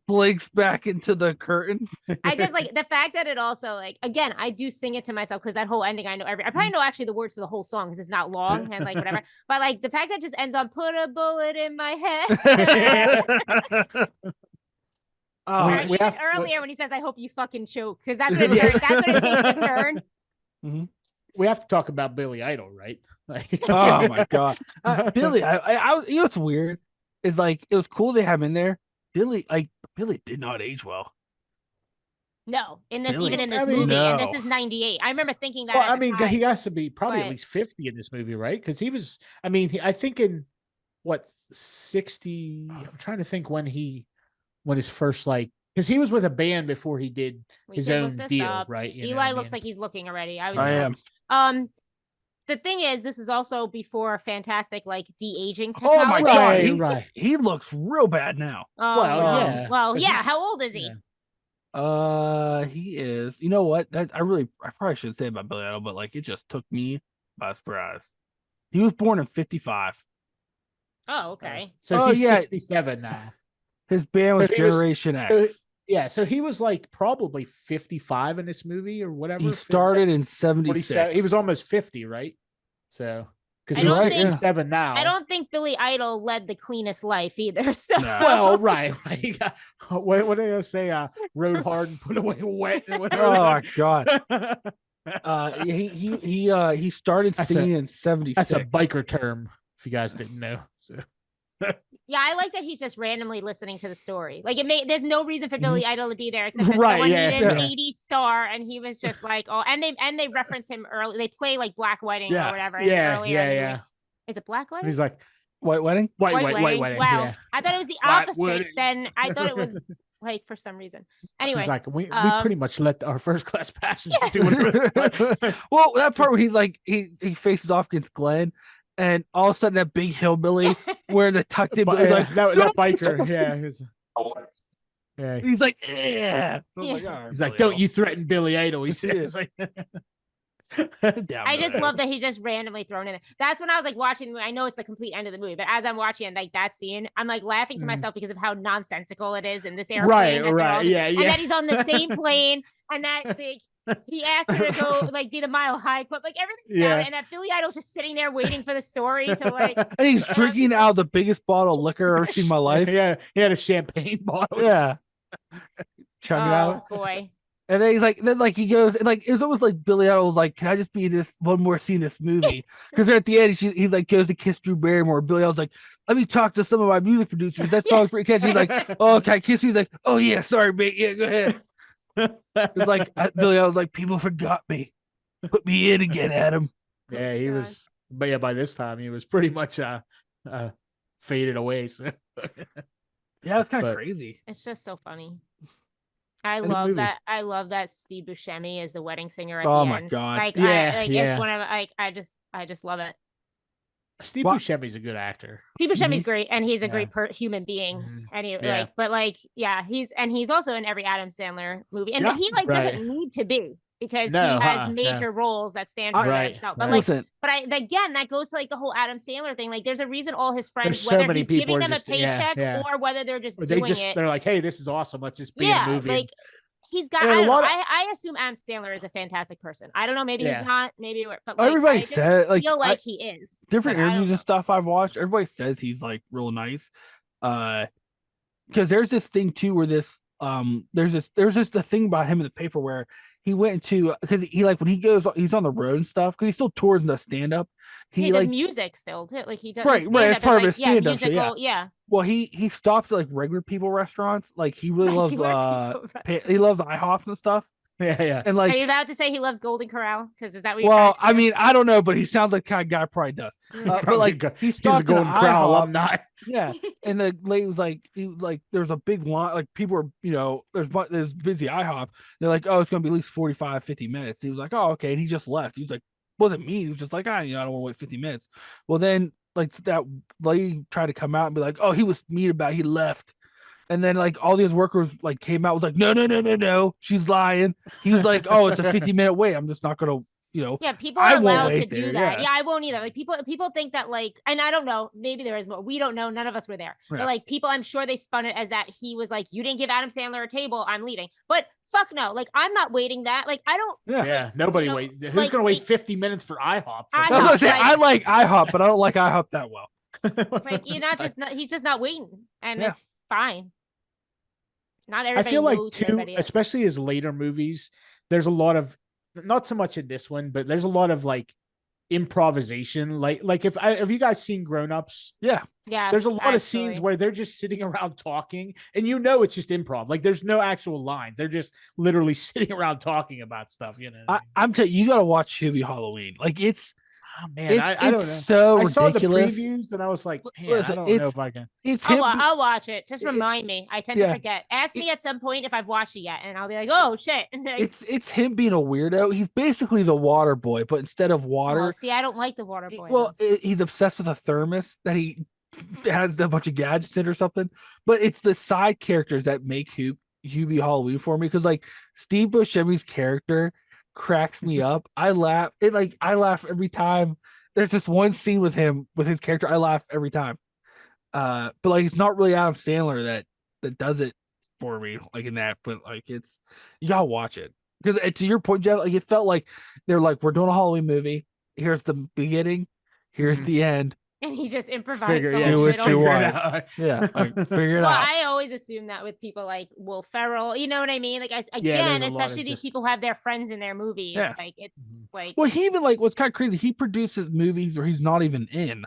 blinks back into the curtain. I just like the fact that it also, like, again, I do sing it to myself because that whole ending I probably know actually the words to the whole song because it's not long and like whatever. But like the fact that it just ends on "put a bullet in my head." Earlier when he says, "I hope you fucking choke," because that's what it turns. That's what it takes to turn. Mm-hmm. We have to talk about Billy Idol, right? Oh my god, Billy! I you know what's weird is like it was cool they have him in there. Billy did not age well. No, in this movie, and this is 98. I remember thinking that. Well, I mean, he has to be probably at least 50 in this movie, right? Because he was. I mean, I think in 60. I'm trying to think when his first because he was with a band before he did his own deal, right? Eli looks like he's looking already. I am. the thing is, this is also before fantastic like de-aging Oh my technology. god, Right. he looks real bad now. Well, yeah. Well, But yeah. he's- How old is he? He is. You know what? I probably should say about Billy Idol, but like it just took me by surprise. He was born in 55. Oh, okay. So Oh, he's yeah. 67 now. His band was So he was- Generation X. Yeah, so he was like probably 55 in this movie or whatever. He started in 47. 76. He was almost 50, right? So because I he's don't think- 67 now. I don't think Billy Idol led the cleanest life either. So No. Well, right. He got, what did I say? Rode hard and put away wet. Or whatever. Oh my god. He started That's singing in 76. That's a biker term, if you guys didn't know. So. yeah, I like that he's just randomly listening to the story. Like there's no reason for Billy Idol to be there except that Right, someone yeah, needed an yeah. 80 star, and he was just like, oh, and they reference him early. They play like Black Wedding Yeah. or whatever. Yeah, earlier in the yeah. movie. Is it Black Wedding? He's like, White Wedding? white Wedding. wedding. Wow, Yeah. I thought it was the White opposite. wedding. Then I thought it was like for some reason. Anyway, He's like, we um, pretty much let our first class passengers do whatever. Well, that part where he faces off against Glenn, and all of a sudden that big hillbilly wearing the tucked in, But, like that biker, yeah. he's like, yeah. Yeah. He's like, don't you threaten Billy Idol. He says, like, I just love that he's just randomly thrown in there. That's when I was like watching the movie. I know it's the complete end of the movie, but as I'm watching like that scene, I'm like laughing to myself because of how nonsensical it is in this airplane. Right, yeah, and that he's on the same plane, and that he asked her to go like be the Mile High Club, like everything. Yeah. And that Billy Idol's just sitting there waiting for the story to like. And he's drinking out of the biggest bottle of liquor I've ever seen in my life. Yeah, he had a champagne bottle. Yeah. Chugging out. Oh boy. And then he goes, and like, it's almost like Billy Idol was like, can I just be this one more scene in this movie? Because at the end, he like goes to kiss Drew Barrymore. Billy Idol's like, let me talk to some of my music producers. That song's pretty catchy. He's like, oh, can I kiss you? He's like, oh yeah, sorry, mate. Yeah, go ahead. It's like, Billy Idol's like, people forgot me. Put me in again, Adam. Yeah, he was, but yeah, by this time he was pretty much faded away. So. Yeah, it's kind of But- crazy. It's just so funny. I And the love movie. that. I love that Steve Buscemi is the wedding singer at Oh the my end. God. Like, Yeah, it's yeah. one of like I just love it. Steve Well- Buscemi's a good actor. Steve Buscemi's great, and he's a Yeah. great human being. Mhm. And he Yeah. he's also in every Adam Sandler movie, and Yeah, he like right. doesn't need to be because No, he has no. major roles that stand for Right, himself. But right. like, Listen, again, that goes to like the whole Adam Sandler thing. Like, there's a reason all his friends, There's so whether many he's people giving are them just- a yeah, paycheck yeah. or whether they're just Or doing they it. they're like, hey, this is awesome. Let's just be in Yeah, a movie. like he's got. And I, a don't know, lot of- I assume Adam Sandler is a fantastic person. I don't know. Maybe Yeah. he's not. Maybe, but like, everybody I just said, like, feel like he is. different but I don't interviews and know. stuff I've watched, everybody says he's like real nice. Because there's this thing too where there's the thing about him in the paper where he went into, because he like when he's on the road and stuff, because he still tours and does stand up. He He does like music still too. Like he does. Right, his right, stand-up it's part is, of his like, stand-up show, musical, yeah. well he stops at like regular people restaurants. Like he really loves Regular people he loves IHOPs and stuff. yeah. And Are you like, allowed to say he loves Golden Corral? Because is that what you're well, trying I to mean, I don't know, but he sounds like the kind of guy probably does. But like he he's stopped a Golden at Crown IHOP. alumni. Yeah, and the lady was like, there's a big line, like people are, there's busy IHOP. They're like, oh, it's gonna be at least 45, 50 minutes. He was like, oh, okay, and he just left. He was like, wasn't mean. He was just like, I don't want to wait 50 minutes. Well, then like that lady tried to come out and be like, oh, he was mean about it. He left. And then like all these workers like came out was like, no, she's lying. He was like, oh, it's a 50-minute wait. I'm just not gonna, Yeah, people I are won't allowed to wait do there, that. yeah. Yeah, I won't either. Like people think that like, and I don't know, maybe there is more. We don't know. None of us were there. Yeah. But like people, I'm sure they spun it as that he was like, you didn't give Adam Sandler a table, I'm leaving. But fuck no, like I'm not waiting that. Like I don't. Yeah, nobody know, wait. Who's like, gonna wait like- 50 minutes for IHOP? I I was gonna say, like- I like IHOP, but I don't like IHOP that well. Like he's just not waiting, and Yeah. it's fine. Not I everybody feel like knows who too, everybody is. especially his later movies, there's a lot of, not so much in this one, but there's a lot of like improvisation. Like if you guys seen Grown Ups, Yeah, Yeah, there's a lot of scenes where they're just sitting around talking, and it's just improv. Like there's no actual lines. They're just literally sitting around talking about stuff. I'm telling you, you gotta watch Hubie Halloween. Like it's Oh man, I don't know. so I saw the ridiculous. previews and I was like, man, Listen, I don't know if I can. It's him. I'll watch it. Just remind me. I tend to yeah. forget. Ask me at some point if I've watched it yet, and I'll be like, "Oh shit!" It's him being a weirdo. He's basically the water boy, but instead of water, Oh, see, I don't like the water boy. well, he's obsessed with a thermos that he has a bunch of gadgets in or something. But it's the side characters that make Hubie Halloween for me, because like Steve Buscemi's character cracks me up. I laugh. I laugh every time. There's this one scene with him with his character. I laugh every time. But like it's not really Adam Sandler that does it for me, like in that. But like it's, you gotta watch it, because to your point, Jeff, like it felt like they're like, we're doing a Halloween movie. Here's the beginning. Here's the end. and he just improvised. Figure, the yeah, whole what middle. you figure it want. out. Yeah, like, figure it Well, out. I always assume that with people like Will Ferrell, you know what I mean? Like, there's again, a lot of especially these just- people have their friends in their movies. Yeah. Like, it's like, Well, he even like what's kind of crazy. He produces movies where he's not even in,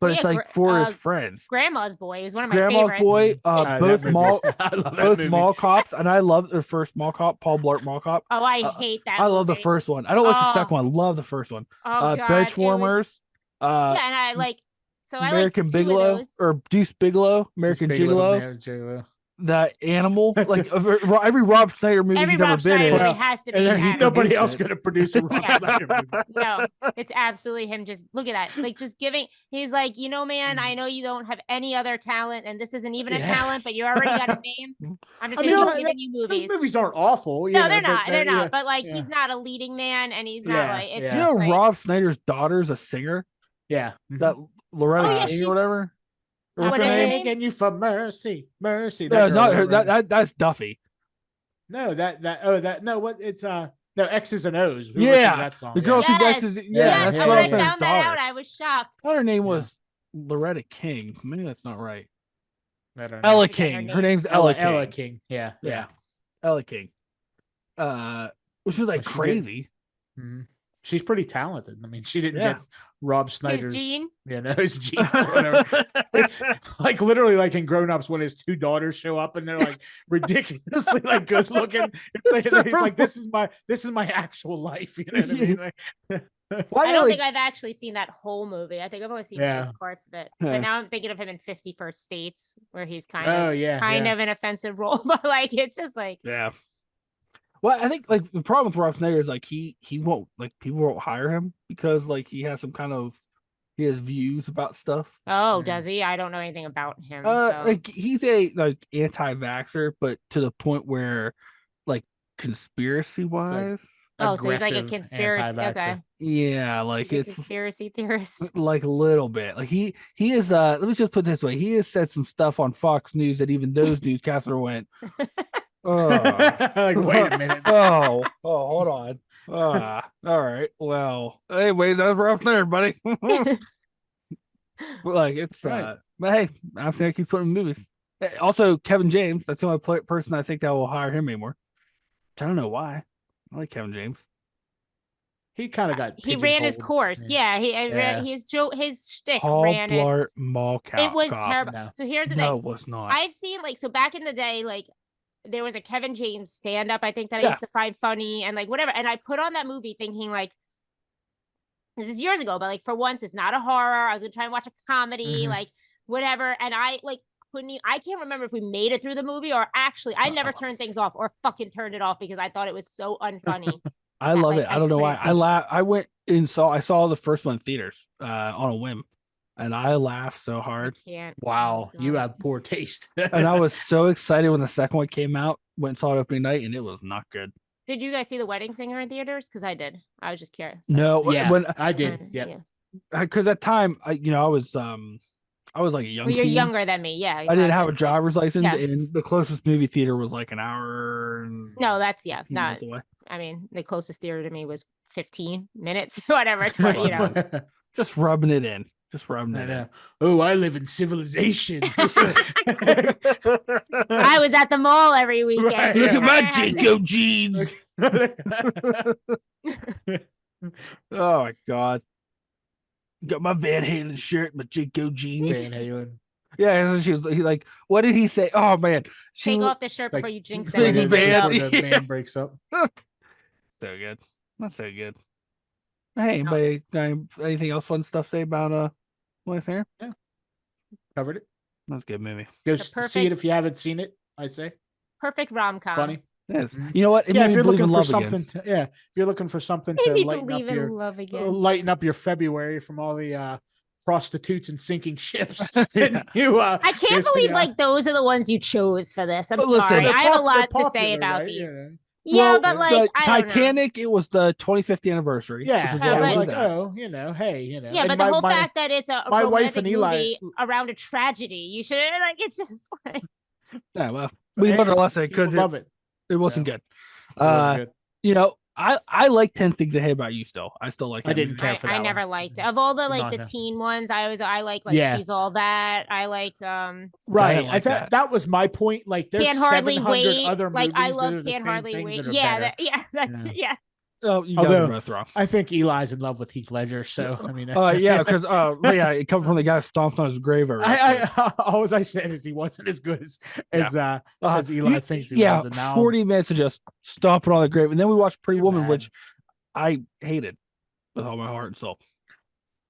but Well, it's yeah, like for his friends. Grandma's Boy is one of my Grandma's favorites. Boy, that both movie. mall, I love that both movie. mall cops, and I love the first mall cop, Paul Blart Mall Cop. Oh, I hate that. I love the movie. first one. I don't like the Oh. second one. I love the first one. Oh God, Bench it was- warmers. yeah, and I like. So American I like two Bigelow of those. or Deuce Bigelow, American Gigolo, Gigolo. the animal, like every Rob Schneider movie Every he's Rob ever been Schneider in. movie has to be. And there's Adam nobody produced else it. going to produce a Rob Yeah. Schneider movie. No, it's absolutely him. Just look at that. Like, just giving. He's like, you know, man, I know you don't have any other talent, and this isn't even a Yeah. talent, but you already got a name. I'm just I gonna mean, keep giving you Those movies. movies aren't awful. No, you they're know, not. but They're not. yeah. But like, Yeah. he's not a leading man, and he's not Yeah, like. It's yeah. You just know, like, Rob Schneider's daughter's a singer. Yeah. That Loretta Oh, yeah, King she's- or whatever. Or What what's her is her name? name? Begging you for mercy, mercy. No, girl, not her. whatever. That's Duffy. No, no, what it's no X's and O's. We Yeah, listened to that song. the girl yeah. who's Yes, X's. Yeah, yes. that's And Rob when I Schneider's found that daughter. out, I was shocked. I thought her name Yeah. was Loretta King. Maybe that's not right. I don't know. Ella forget her King. name. Her name's Ella King. Ella King. Yeah, Yeah. Ella King. Which was like Well, she did- crazy. Mhm. She's pretty talented. I mean, she didn't Yeah. get Rob Here's Schneider's. Gene. Yeah, no, it's Gene. Whatever. It's like literally like in Grown Ups when his two daughters show up and they're like ridiculously like good looking. He's like, this is my actual life. You know what I mean? Like, Why I don't like, think I've actually seen that whole movie. I think I've only seen Yeah. like parts of it. Yeah. But now I'm thinking of him in 51st States, where he's kind oh of yeah, of an offensive role, but like it's just like yeah. Well, I think like the problem with Rob Schneider is like he won't, like, people won't hire him because like he has some kind of, he has views about stuff. oh, Mm. does he? I don't know anything about him. So. Like he's a like anti-vaxxer, but to the point where like conspiracy wise, oh, so he's like a aggressive conspiracy. anti-vaxxer. Okay, yeah, like he's a it's conspiracy theorist. like a little bit. Like he is let me just put it this way, he has said some stuff on Fox News that even those newscasters went, oh, Like, wait a minute. oh, hold on. All right. Well, anyways, that's Rob Schneider, buddy. But like it's Right. but hey, I think I keep putting in movies. Also, Kevin James, that's the only person I think that will hire him anymore. I don't know why. I like Kevin James. He kind of got. He ran his pigeonholed. course. Yeah, Yeah. his shtick Paul ran Blart its. Mall Cop. It was Cop. terrible. No. So here's the No, thing. it was not. I've seen like, so back in the day, like there was a Kevin James stand up, I think, that I Yeah. used to find funny and like whatever. And I put on that movie thinking like, this is years ago, but like for once it's not a horror. I was gonna try and watch a comedy, Mhm. like whatever. And I like I can't remember if we made it through the movie or actually I never turned things off or fucking turned it off because I thought it was so unfunny. I that, love like, it. I don't know why. couldn't I went and I saw the first one in theaters on a whim, and I laughed so I hard. can't. Wow, Oh my you God. have poor taste. And I was so excited when the second one came out. Went and saw it opening night, and it was not good. Did you guys see The Wedding Singer in theaters? Because I did. I was just curious. No, yeah, when I did. Yeah. because at time I was like a young Well, you're teen. younger than me. Yeah. I didn't have a just, like- driver's license, yeah. and the closest movie theater was like an hour. And No, that's 15 not. minutes away. I mean, the closest theater to me was 15 minutes, whatever. 20, you know. Just rubbing it in. Just rubbing I it know. Oh, I live in civilization. I was at the mall every weekend. Right, Look yeah. at my Jinko jeans. Oh my god. Got my Van Halen shirt, my Jinko jeans. Van Halen. Yeah, he like, what did he say? Oh man, Take off the shirt Like, before you jinx Big them. band. Before the Yeah. band breaks up. So good. Not so good. Hey, anybody got anything else fun stuff to say about Wes Aaron? Yeah, covered it. That's a good movie. Go The see perfect- it if you haven't seen it. I say Perfect rom-com. funny. Yes. Mhm. You know what? It Yeah, made if me you're believe looking in for love something, again. if you're looking for something Made to me lighten believe up in your love again. lighten up your February from all the prostitutes and sinking ships. Yeah. And you, I can't believe like those are the ones you chose for this. I'm But listen, sorry. they're I have a they're lot to popular, say about right? these. Yeah. Yeah, Well, but like the I don't know. Titanic, it was the 25th anniversary. Yeah, which is yeah, why we're we like, did that. oh, hey, Yeah, and but the whole my fact that it's a my wife romantic and Eli- movie around a tragedy, you should like. It's just like Yeah, well, we learned our lesson because love it. it wasn't good. It wasn't good. You know, I like 10 Things I Hate About You still. I still like I that didn't movie. care for that I one. never liked of all the like Not the no. teen ones. I like Yeah. She's All That. I like I Right. didn't I like thought that was my point. Like there's Can't Hardly 700 Wait. other movies Like I that love are the Can't same Hardly thing Wait. that are Yeah, better. that's Yeah. yeah. Oh, you Although- guys are both wrong. I think Eli's in love with Heath Ledger, so I mean, that's, Yeah, because it comes from the guy who stomps on his grave every episode. all I said is he wasn't as good as Eli thinks he was. And now 40 minutes of just stomping on the grave. And then we watched Pretty You're Woman, mad. which I hated with all my heart and soul.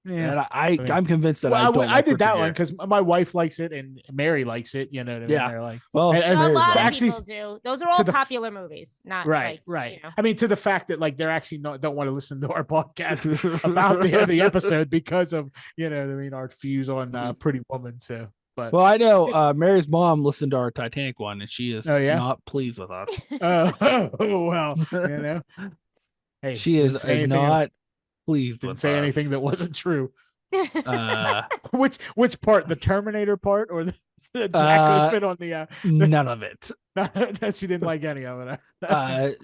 yeah. And mean- I'm convinced that Well, I don't I like did that Richard one Gere. because my wife likes it and Mary likes it. You know what I mean? Yeah. They're like, Well, and- A and lot of actually- people do. Those are all the f- popular movies, not right, like, right. You know. I mean, to the fact that like they're actually don't want to listen to our podcast about the episode because of you know what I mean our views on Pretty Woman. So, but Well, I know Mary's mom listened to our Titanic one, and she is Oh, yeah? not pleased with us. well, you know, hey, She didn't is say anything- not pleased didn't with say us. anything that wasn't true. Uh, Which part, the Terminator part or the Jack could fit on the? none of it. She didn't like any of it.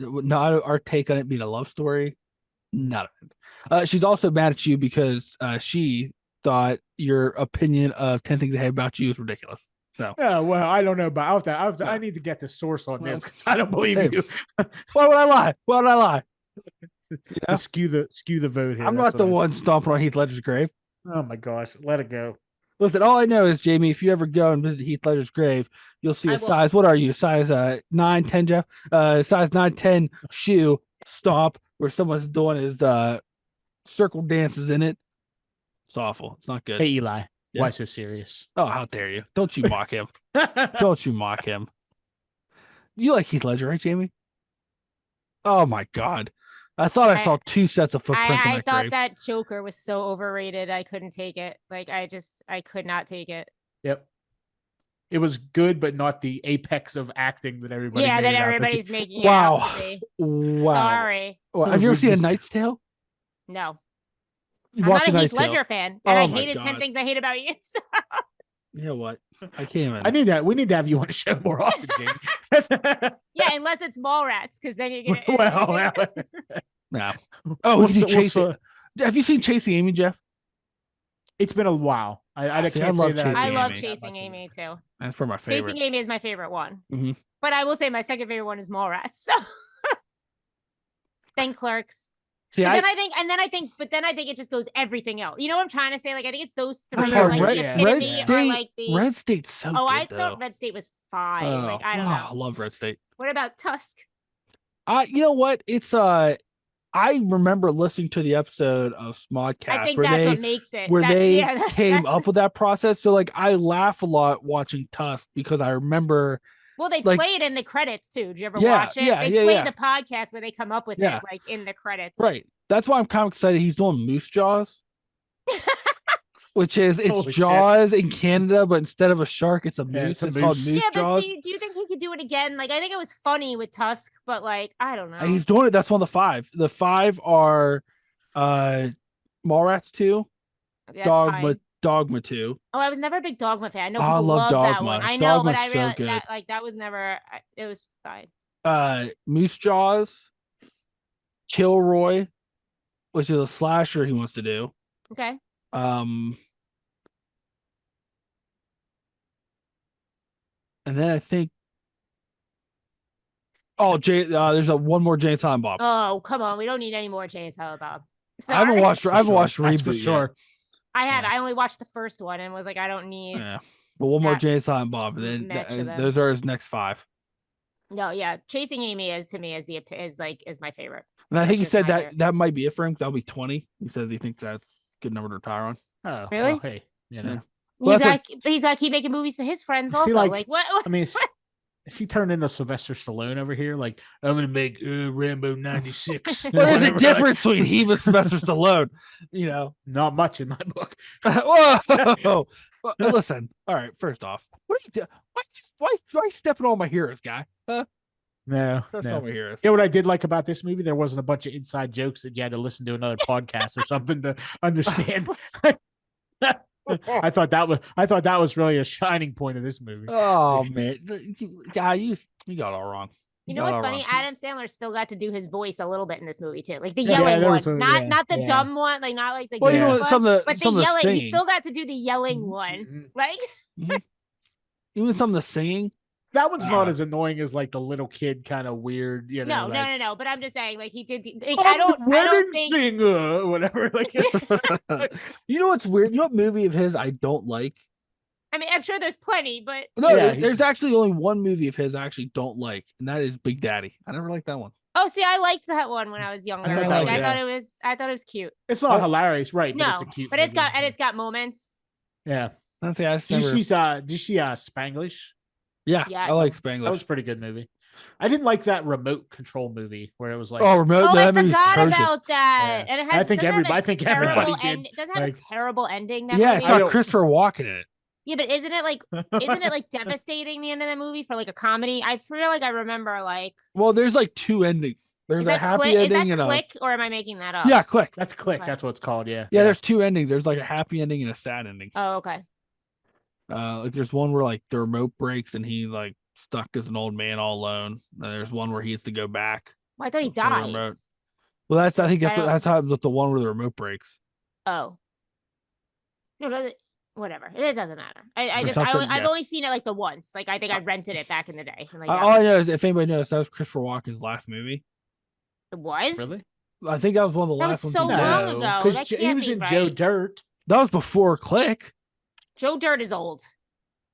Not our take on it being a love story. None of it. She's also mad at you because she thought your opinion of 10 Things I Hate About You is ridiculous. So Yeah, well, I don't know about that. Yeah. I need to get the source on Well, this because I don't believe same. you. why would I lie? Why would I lie? Yeah. Skew the vote here. I'm that's not the what I one said. stomping on Heath Ledger's grave. Oh my gosh, let it go. Listen, all I know is, Jamie, if you ever go and visit Heath Ledger's grave, you'll see I a will. size. What are you? Size 9, 10, Jeff? Size 9, 10 shoe stomp where someone's doing his circle dances in it. It's awful. It's not good. Hey Eli, Yeah. why so serious? Oh, how dare you? Don't you mock him. Don't you mock him. You like Heath Ledger, right, Jamie? Oh my God. I thought I saw 2 sets of footprints on I that thought grave. that Joker was so overrated. I couldn't take it. Like I could not take it. Yep. It was good, but not the apex of acting that everybody. Yeah, made that it out to be. everybody's making Wow. it out to be. Wow. Sorry. Well, have you ever We seen A just- Knight's Tale? No. You I'm watch not a Heath Knight's Tale. Ledger fan. And Oh I my hated 10 God. Things I Hate About You. So. You know what? I can't even. I need that. We need to have you on the show more often, Jamie. Yeah, unless it's Mallrats, because then you're gonna well, No. Oh, we can do we'll Chasing. Have you seen Chasing Amy, Jeff? it's been a while. I See, can't I love say that. I've I Chasing love Amy. Chasing Amy too. That's probably my favorite. Chasing Amy is my favorite one. Mhm. But I will say my second favorite one is Mallrats. So then Clerks. See, But I, then I think it just goes everything else. You know what I'm trying to say? Like I think it's those three. That's are, hard. like, Red, the yeah. Red epitome or, State. like, the- Red State's so Oh, good, I though. thought Red State was fine. Like I don't I know. love Red State. What about Tusk? You know what? It's I remember listening to the episode of Smodcast I think where that's they what makes it. where That- they yeah, that- came that's- up with that process. So like I laugh a lot watching Tusk because I remember Well, they like- play it in the credits too. Did you ever Yeah, watch it? yeah, They yeah, play yeah. the podcast where they come up with Yeah. it, like in the credits. right. That's why I'm kind of excited he's doing Moose Jaws. Which is it's Holy shit. Jaws in Canada, but instead of a shark, it's a Yeah, moose. it's a It's called moose. Moose Yeah, but Jaws. see, do you think he could do it again? Like, I think it was funny with Tusk, but like, I don't know. He's doing it. That's one of the 5. The 5 are Mallrats 2, That's Dogma fine. Dogma 2. Oh, I was never a big Dogma fan. I know Oh, I people love love that Dogma. one. I know, but Dogma's I so really good. that was never. It was fine. Moose Jaws, Kilroy, which is a slasher he wants to do. Okay. And then I think there's one more Jay and Silent Bob. Oh, come on. We don't need any more Jay and Silent Bob. I haven't Sorry. watched For Reboot sure. yet. I have. Yeah. I only watched the first one and was like, I don't need. Yeah. But one more That Jay and Silent Bob, and then match of them. those are his next 5. No, yeah. Chasing Amy is to me is my favorite. And I think he Which is said neither. that might be it for him. That'll be 20. He says he thinks that's a good number to retire on. Oh, Really? well, hey, you know. Yeah. Well, He's got to keep making movies for his friends See, also. like, Like what? I mean, is he turned into Sylvester Stallone over here? Like, I'm gonna make Rambo 96. Well, there's a difference between him and Sylvester Stallone. You know, Not much in my book. whoa. Well, listen. All right. First off, what are you doing? Why stepping on my heroes, guy? No, That's no. not my heroes. Yeah, what I did like about this movie, there wasn't a bunch of inside jokes that you had to listen to another podcast or something to understand. I thought that was really a shining point of this movie. Oh man, guy, you got it all wrong. You know got it what's all funny? wrong. Adam Sandler still got to do his voice a little bit in this movie too, like the Yeah, yelling there one, was a- not the yeah. dumb one, like not like the Well, you good know one, what? Some of the but the some of the yelling. He singing, still got to do the yelling Mm-hmm. one, like. even some of the singing. That one's not as annoying as like the little kid kind of weird, you know. No. But I'm just saying, like he did. Like, I'm I don't wedding think. singer, whatever. Like, You know what's weird? You know what movie of his I don't like? I mean, I'm sure there's plenty, but No, Yeah, there's actually only one movie of his I actually don't like, and that is Big Daddy. I never liked that one. oh, see, I liked that one when I was younger. thought Like that I was- thought it was cute. it's not hilarious, right? But No, it's a cute. but it's movie. got moments. Yeah. Honestly, I just Did never. you see Spanglish? Yeah, Yes. I like That Spanglish. was a pretty good movie. I didn't like that remote control movie where it was like, Oh, remote. Oh, I that movie's forgot atrocious. about that. Yeah. And it I has. think doesn't it have everybody- a I think terrible everybody did. Doesn't it have Like- a terrible ending. That Yeah, movie? it's I got don't- Christopher Walken in it. Yeah, but isn't it like devastating the end of the movie for like a comedy? I feel like I remember like Well, there's like two endings. There's is a that happy Click? Is ending that and a Click or am I making that up? yeah, Click. that's Click. Okay. That's what it's called. Yeah. Yeah, there's two endings. There's like a happy ending and a sad ending. Oh, okay. Like there's one where like the remote breaks and he's like stuck as an old man all alone. And there's one where he has to go back. Well, I thought he For the remote. dies. Well, I think I don't- that's how with the one where the remote breaks. Oh. No, does it? Whatever. It doesn't matter. I Or just something, I've yeah. only seen it like the once. Like I think I rented it back in the day. And, like, All I know is if anybody knows, that was Christopher Walken's last movie. it was Really? I think that was one of the That last was ones. so he did. long No, ago. because That he can't was be in Joe right. Dirt. That was before Click. Joe Dirt is old.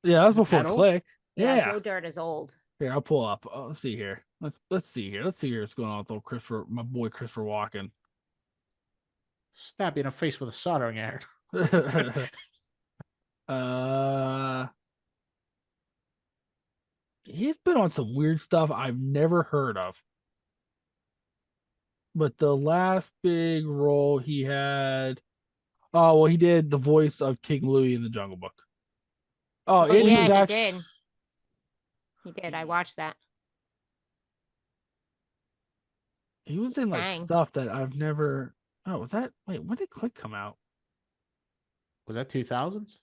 Yeah, that was Is it before that old? Click. Yeah, Yeah. Joe Dirt is old. Here, I'll pull up. Oh, let's see here. Let's see here. Let's see here what's going on with old my boy Christopher Walken. Stab you in the face with a soldering iron. He's been on some weird stuff I've never heard of. But the last big role he had, oh well, he did the voice of King Louie in the Jungle Book. Oh, Oh, and yeah, he's he actually did. He did. I watched that. he was in like Sang. stuff that I've never. Oh, was that? Wait, when did Click come out? Was that 2000s?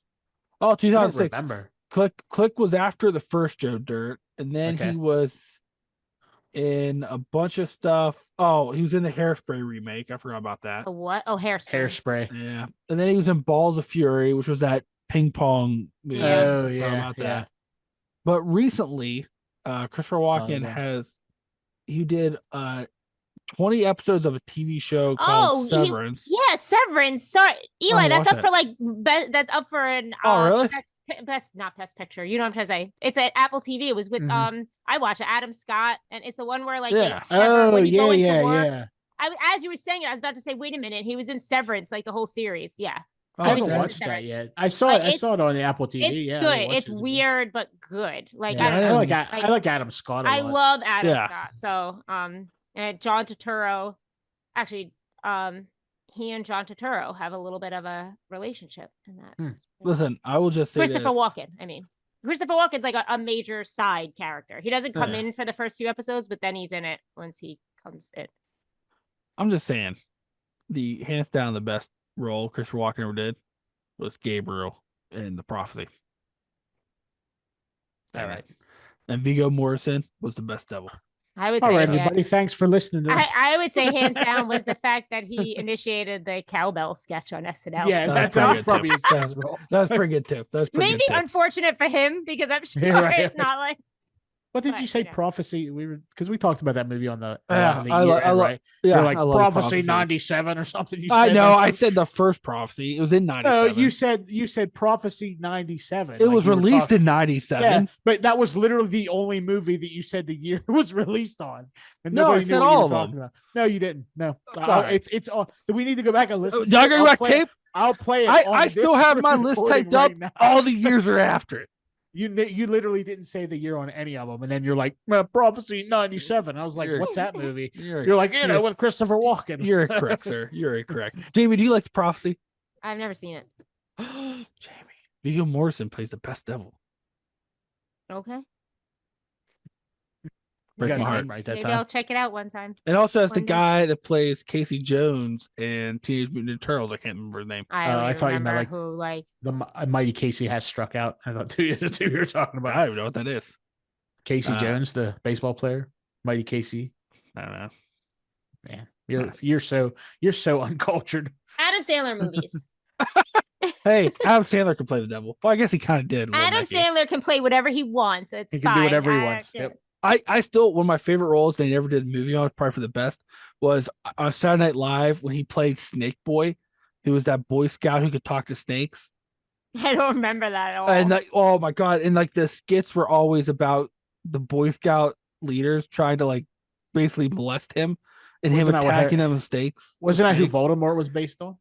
Oh, I don't 2006. remember. Click was after the first Joe Dirt, and then Okay. he was in a bunch of stuff. Oh, he was in the Hairspray remake. I forgot about that. A what? Oh, Hairspray. Hairspray. Yeah, and then he was in Balls of Fury, which was that ping pong movie. Yeah. I Oh, forgot yeah, about yeah. that. But recently, Christopher Walken yeah. he did 20 episodes of a TV show called Severance. Yeah, Severance. Sorry, Eli. Oh, That's watch up for like that's up for an Oh, really? best picture. You know what I'm trying to say? It's at Apple TV. It was with Mhm. I watched it, Adam Scott, and it's the one where like Yeah. they sever Oh, when you yeah, go into yeah, work. yeah. As you were saying it, I was about to say, wait a minute, he was in Severance, like the whole series. Yeah, Oh, I haven't okay. watched that Severance. yet. I saw Like, it. I saw it on the Apple TV. it's yeah, I good. watched It's it. weird but good. Like Yeah, I don't I know. like Like, I like Adam Scott. I A lot. love Adam Yeah. Scott. So and John Turturro, actually, he and John Turturro have a little bit of a relationship in that. Hmm. It's pretty- Listen, I will just say Christopher this. Walken. I mean, Christopher Walken's like a major side character. He doesn't come Yeah. in for the first few episodes, but then he's in it once he comes in. I'm just saying, the hands down the best role Christopher Walken ever did was Gabriel in The Prophecy. All right. And Viggo Mortensen was the best devil. I would All say right, that. everybody. Thanks for listening. To I would say hands down was the fact that he initiated the cowbell sketch on SNL. Yeah, That's that was pretty probably good, his best role. That's pretty good too. That's pretty Maybe good too. unfortunate for him because I'm sure Yeah, right. it's not like What did But, you say? you know. Prophecy. Because we talked about that movie on the Yeah, year end, right? Yeah, You're like I love Prophecy '97 or something. You I said know. like, I said the first Prophecy. It was in no, '97. you said Prophecy '97. It like was you were released talking. in Yeah, '97. but that was literally the only movie that you said the year was released on, and No, I nobody knew said what you all were of talking them. about. No, you didn't. No, All right. it's all. Do we need to go back and listen? Y'all go back tape. I'll play it. I still have my list typed up. Now. All the years are after it. You literally didn't say the year on any of them, and then you're like Prophecy '97. I was like, what's that movie? You're like, with Christopher Walken. You're correct, sir. You're correct. Jamie, do you like the Prophecy? I've never seen it. Jamie, Viggo Mortensen plays the best devil. Okay. Break my heart. Right that Maybe time. I'll check it out one time. And also has the One day. guy that plays Casey Jones in Teenage Mutant Ninja Turtles. I can't remember his name. I don't I even thought you remember meant, who like The mighty Casey has struck out. I thought that's who you were talking I about. don't even know what that is. Casey Jones, the baseball player, mighty Casey. I don't know. Man, you're so uncultured. Adam Sandler movies. Hey, Adam Sandler can play the devil. Well, I guess he kind of did. Adam Sandler can play whatever he wants. It's He can fine. do whatever he I wants. don't care. Yep. I still, one of my favorite roles they never did a movie on, probably for the best, was on Saturday Night Live when he played Snake Boy. He was that Boy Scout who could talk to snakes. I don't remember that at all. And like, oh my God. And like the skits were always about the Boy Scout leaders trying to like basically molest him and him attacking them with snakes. Wasn't that who Voldemort was based on?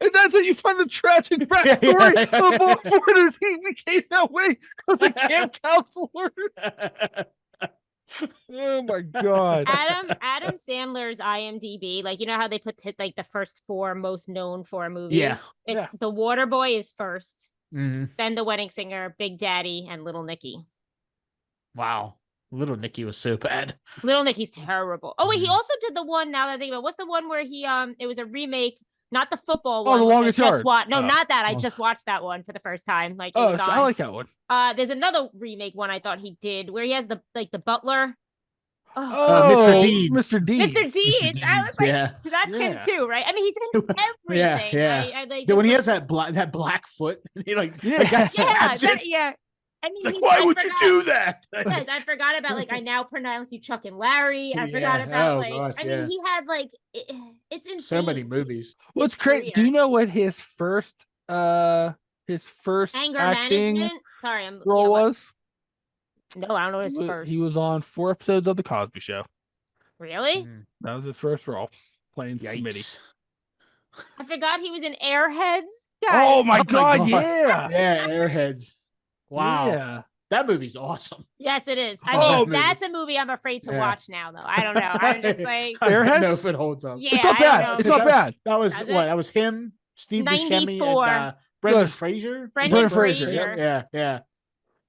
Is that how you find the tragic backstory of Voldemort? He became that way because of camp counselors. Oh my God. Adam Sandler's IMDb, like, you know how they put like the first 4 most known for movies? Yeah. It's The Waterboy is first, Mm-hmm. then The Wedding Singer, Big Daddy, and Little Nicky. Wow. Little Nicky was so bad. Little Nicky's terrible. Oh wait, he also did the one, now that I think about it, what's the one where he it was a remake, not the football one. The Longest Yard. No, not that. I just watched that one for the first time. Like, it was on. I like that one. There's another remake one I thought he did where he has the butler. Mr. Deeds. Mr. Deeds. Mr. Deeds. I was like, that's him too, right? I mean, he's in everything. Yeah. I like, when he has that black foot, he like, yeah. I mean, it's like, why would you do that? Yes, I forgot about like I now pronounce you Chuck and Larry. I forgot about I mean, he had like it's insane. So many movies. What's crazy? Do you know what his first anger acting management? Sorry, role was? No, I don't know his first. He was on 4 episodes of The Cosby Show. Really? That was his first role, playing Smitty. I forgot he was in Airheads. Oh my God! Yeah, Airheads. Wow. Yeah. That movie's awesome. Yes, it is. I mean, that's a movie I'm afraid to watch now, though. I don't know. I'm just like, Airheads? I don't know if it holds up. Yeah, it's not bad. It's not bad. That was what? That was him, Steve Buscemi, and Brendan Fraser. Brendan Fraser. Yeah.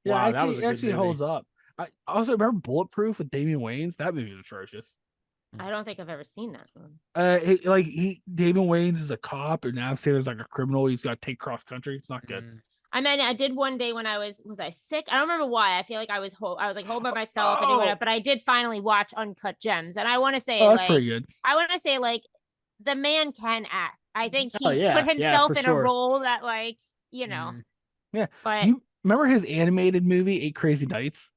Wow, that was a good actually movie. holds up. I also remember Bulletproof with Damian Wayans. That movie was atrocious. I don't think I've ever seen that one. Damian Wayans is a cop, and Adam Sandler's like a criminal. He's got to take cross country. It's not good. I mean, I did one day when I was I sick? I don't remember why. I feel like I was home by myself. But I did finally watch Uncut Gems, and I want to say, that's pretty good. I want to say, like, the man can act. I think he's yeah. put himself in sure. a role that, like, you know. Yeah. But do you remember his animated movie 8 Crazy Nights?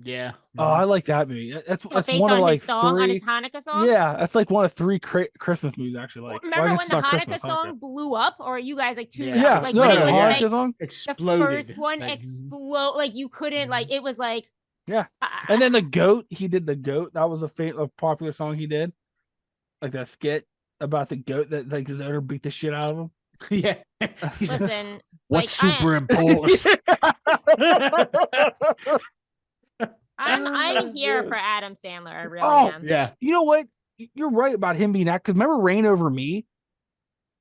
Yeah. Oh, I like that movie. That's based one on of like his song, 3. on his Hanukkah song. Yeah, that's like one of 3 Christmas movies actually. Like, remember when the Hanukkah Christmas, song blew up, or you guys like too? Yeah, like, no, when the it was, Hanukkah like, song exploded. The first one explode. Like, you couldn't. Like, it was like. Yeah, and then the goat. He did the goat. That was a popular song he did, like that skit about the goat that like his owner beat the shit out of him. Yeah. Listen, what's superimposed? I'm here for Adam Sandler. I really am. Yeah. You know what? You're right about him being that. Because remember Reign Over Me?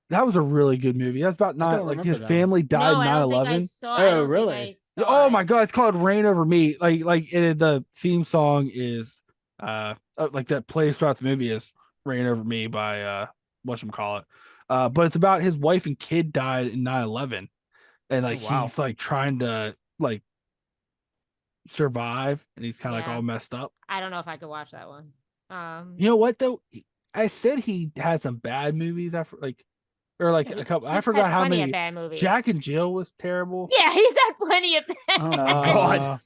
That was a really good movie. That's about like his family died in 9/11. Oh, really? Oh my God! It's called Reign Over Me. The theme song is like that plays throughout the movie is Reign Over Me by whatchamacallit. But it's about his wife and kid died in 9/11, and like he's like trying to like survive, and he's kind of like all messed up. I don't know if I could watch that one. You know what though? I said he had some bad movies after, like or like a couple. I He's forgot had how plenty many. of bad movies. Jack and Jill was terrible. Yeah, he's had plenty of bad. Oh my Uh, god,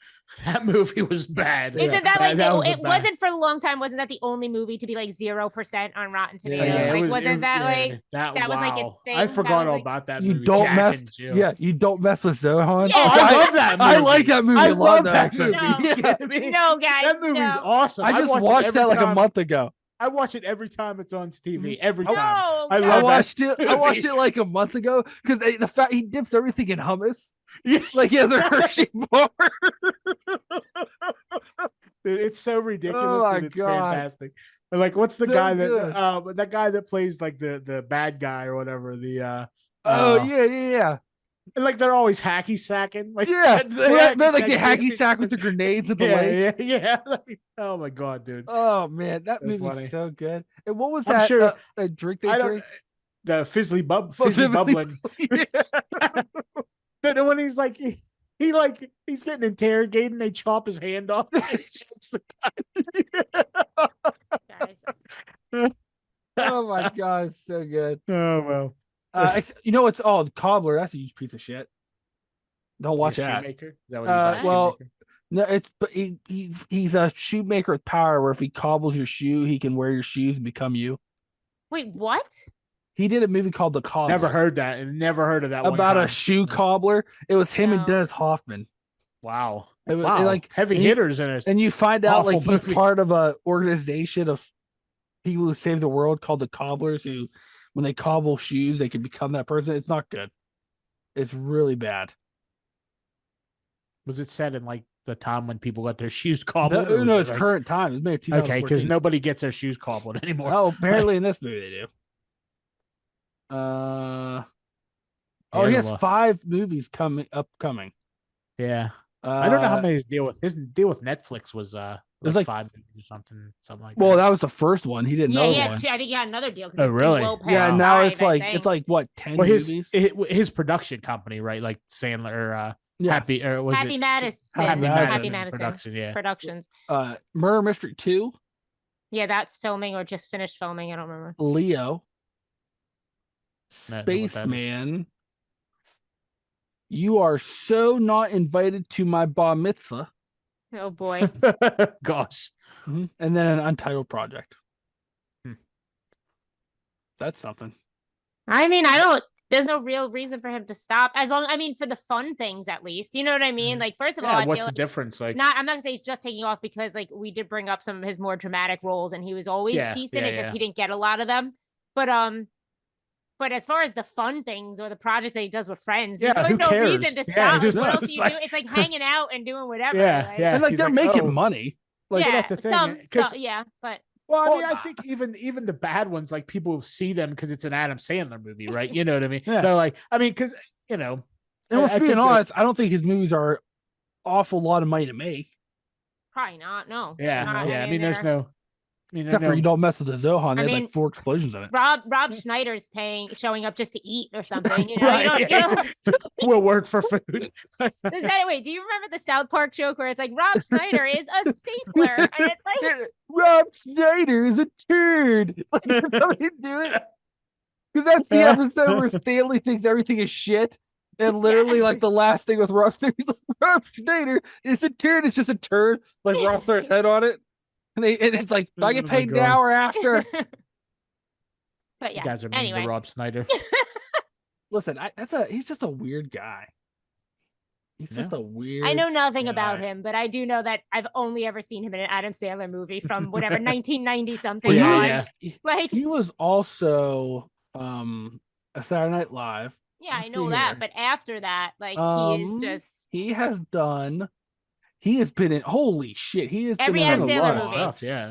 that movie was bad. Isn't that like it bad. wasn't for a long time? Wasn't that the only movie to be like 0% on Rotten Tomatoes? Yeah, like, it wasn't that like that was like its wow. thing? I That forgot was, all like- about that You movie. don't Jack mess. and Jill. Yeah, you don't mess with Zohan. Yeah, Oh, I love that movie. I like that movie I a lot. love though, that actually. movie. No. You kidding me? No, guys, That movie's no. awesome. I just watch it watched every that like a time. month ago. I watch it every time it's on TV. Every time. No, I no. love I watched that it. I watched movie. it like a month ago because the fact he dips everything in hummus. Yeah. Like he has a Hershey bar. Dude, it's so ridiculous Oh my and it's God. fantastic. And like, what's the So guy good. that guy that plays like the bad guy or whatever? Oh yeah. And like they're always hacky sacking. Like Yeah. They're like the sack- hacky sack with the grenades at the Yeah, lake. yeah. Like, oh my god, dude. Oh man, that So movie's funny. so good. And what was I'm that? sure- A drink they I don't. drink? The fizzy Fizzy- bubbling. Yeah. Then when he's like he's getting interrogated and they chop his hand off. Guys. Oh my god, it's so good. Oh well. You know what's the cobbler? That's a huge piece of shit. Don't watch He's a that. shoemaker? Is that what you thought, well, shoemaker? No, it's but he's a shoemaker with power. Where if he cobbles your shoe, he can wear your shoes and become you. Wait, what? He did a movie called The Cobbler. Never heard that and never heard of that one about a time. shoe cobbler. It was him and No. Dennis Hoffman. Wow. It was Wow. like Heavy and you- hitters in it. And you find out like Awful he's movie. part of a organization of people who save the world called the Cobblers, who when they cobble shoes, they can become that person. It's not good. It's really bad. Was it set in like the time when people got their shoes cobbled? or No, was it's it, like- current time. It's made in Okay, because 2014. nobody gets their shoes cobbled anymore. Oh, apparently in this movie they do. Oh, Yeah, he has well, 5 movies upcoming. Yeah. I don't know how Uh, many his deal with Netflix was was like like- 5 movies or something like Well, that. that was the first one. He did Yeah, another yeah. one. I think he got another deal. 'cause Oh, it's been really? well past Yeah, Wow. now 5, it's I like think. it's like what 10 well, movies? his production company, right? Like Sandler or Yeah. Happy or was Happy it Madison. Happy Happy Madison Madison production? Yeah. Productions. Murder Mystery 2, Yeah, that's filming or just finished filming. I don't remember. Leo, I don't know what that is. Spaceman. You are so not invited to my bar mitzvah, Oh boy. Gosh. and then an untitled project. Hmm. That's something. I mean, there's no real reason for him to stop. For the fun things at least. You know what I mean? Mhm. Like, first of all, Yeah, I what's feel the like difference? Like I'm not gonna say he's just taking off because like we did bring up some of his more dramatic roles and he was always Yeah, decent. yeah, It's just yeah. he didn't get a lot of them. But as far as the fun things or the projects that he does with friends, Yeah, there's who no cares? reason to Yeah, stop. Like, it's what else just do you like- do? It's like hanging out and doing whatever. Yeah, like- yeah. And like he's they're like, making oh. money. Like yeah, that's the thing, 'cause- yeah, but Well, I Well, mean, I think even the bad ones, like people see them because it's an Adam Sandler movie, right? You know what I mean? Yeah. They're like, I mean, because you know, And I being think that- honest, I don't think his movies are awful lot of money to make. probably not. No. yeah, Not- yeah. I mean, there's they're- no, I mean, Except for you don't mess with the Zohan. They I had mean, like 4 explosions in it. Rob Schneider's showing up just to eat or something. You know, Right, you don't will work for food. Does that wait? Do you remember the South Park joke where it's like Rob Schneider is a stapler, and it's like Rob Schneider is a turd. Like, that's how you do it. Because that's the episode where Stanley thinks everything is shit. And literally, like the last thing with Rob Schneider, he's like, Rob Schneider is a turd. It's just a turd, like Rob Schneider's head on it. And it's like, do I get Oh my paid God. now or after? But You yeah. guys are mean Anyway, to Rob Schneider. Listen, he's just a weird guy. He's just a weird. I know nothing about guy. him, but I do know that I've only ever seen him in an Adam Sandler movie from whatever 1990 something. Well, on. yeah. Like, He was also a Saturday Night Live. yeah, I Let's know see that. here. But after that, like he is just He has been in holy shit. He has Every been in Adam a Sandler lot of movie. stuff. Yeah.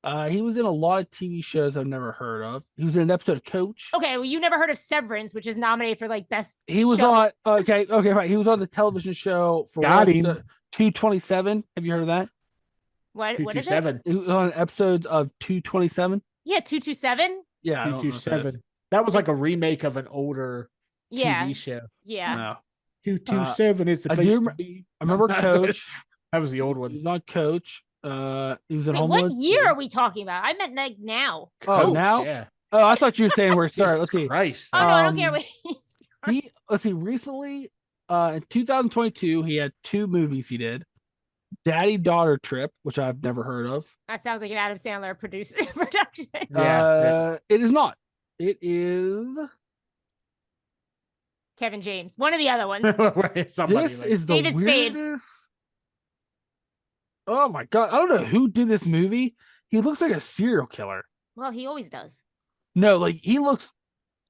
like- He was in a lot of TV shows I've never heard of. He was in an episode of Coach. okay. Well, you never heard of Severance, which is nominated for like best. He was show. on right. He was on the television show for Got him. 227. Have you heard of that? What is it? 227. He was on episodes of 227. Yeah, 227. Yeah, I don't know what that is. 227. That was like a remake of an older Yeah, TV show. yeah. No. 227 is the I do place rem- to be. I remember Coach. That was the old He one. was on Coach. He was in Wait, Homeland. what year are we talking about? I meant like now. Oh, Coach, now? Yeah. Oh, I thought you were saying where it started. Jesus Let's see. Christ. Oh no, I don't care what Let's see. Recently, in 2022, he had 2 movies he did. Daddy Daughter Trip, which I've never heard of. That sounds like an Adam Sandler production. Yeah. It is not. It is. Kevin James, one of the other ones. Somebody This like, is the David Spade. weirdest. Oh my god! I don't know who did this movie. He looks like a serial killer. Well, he always does. No, like he looks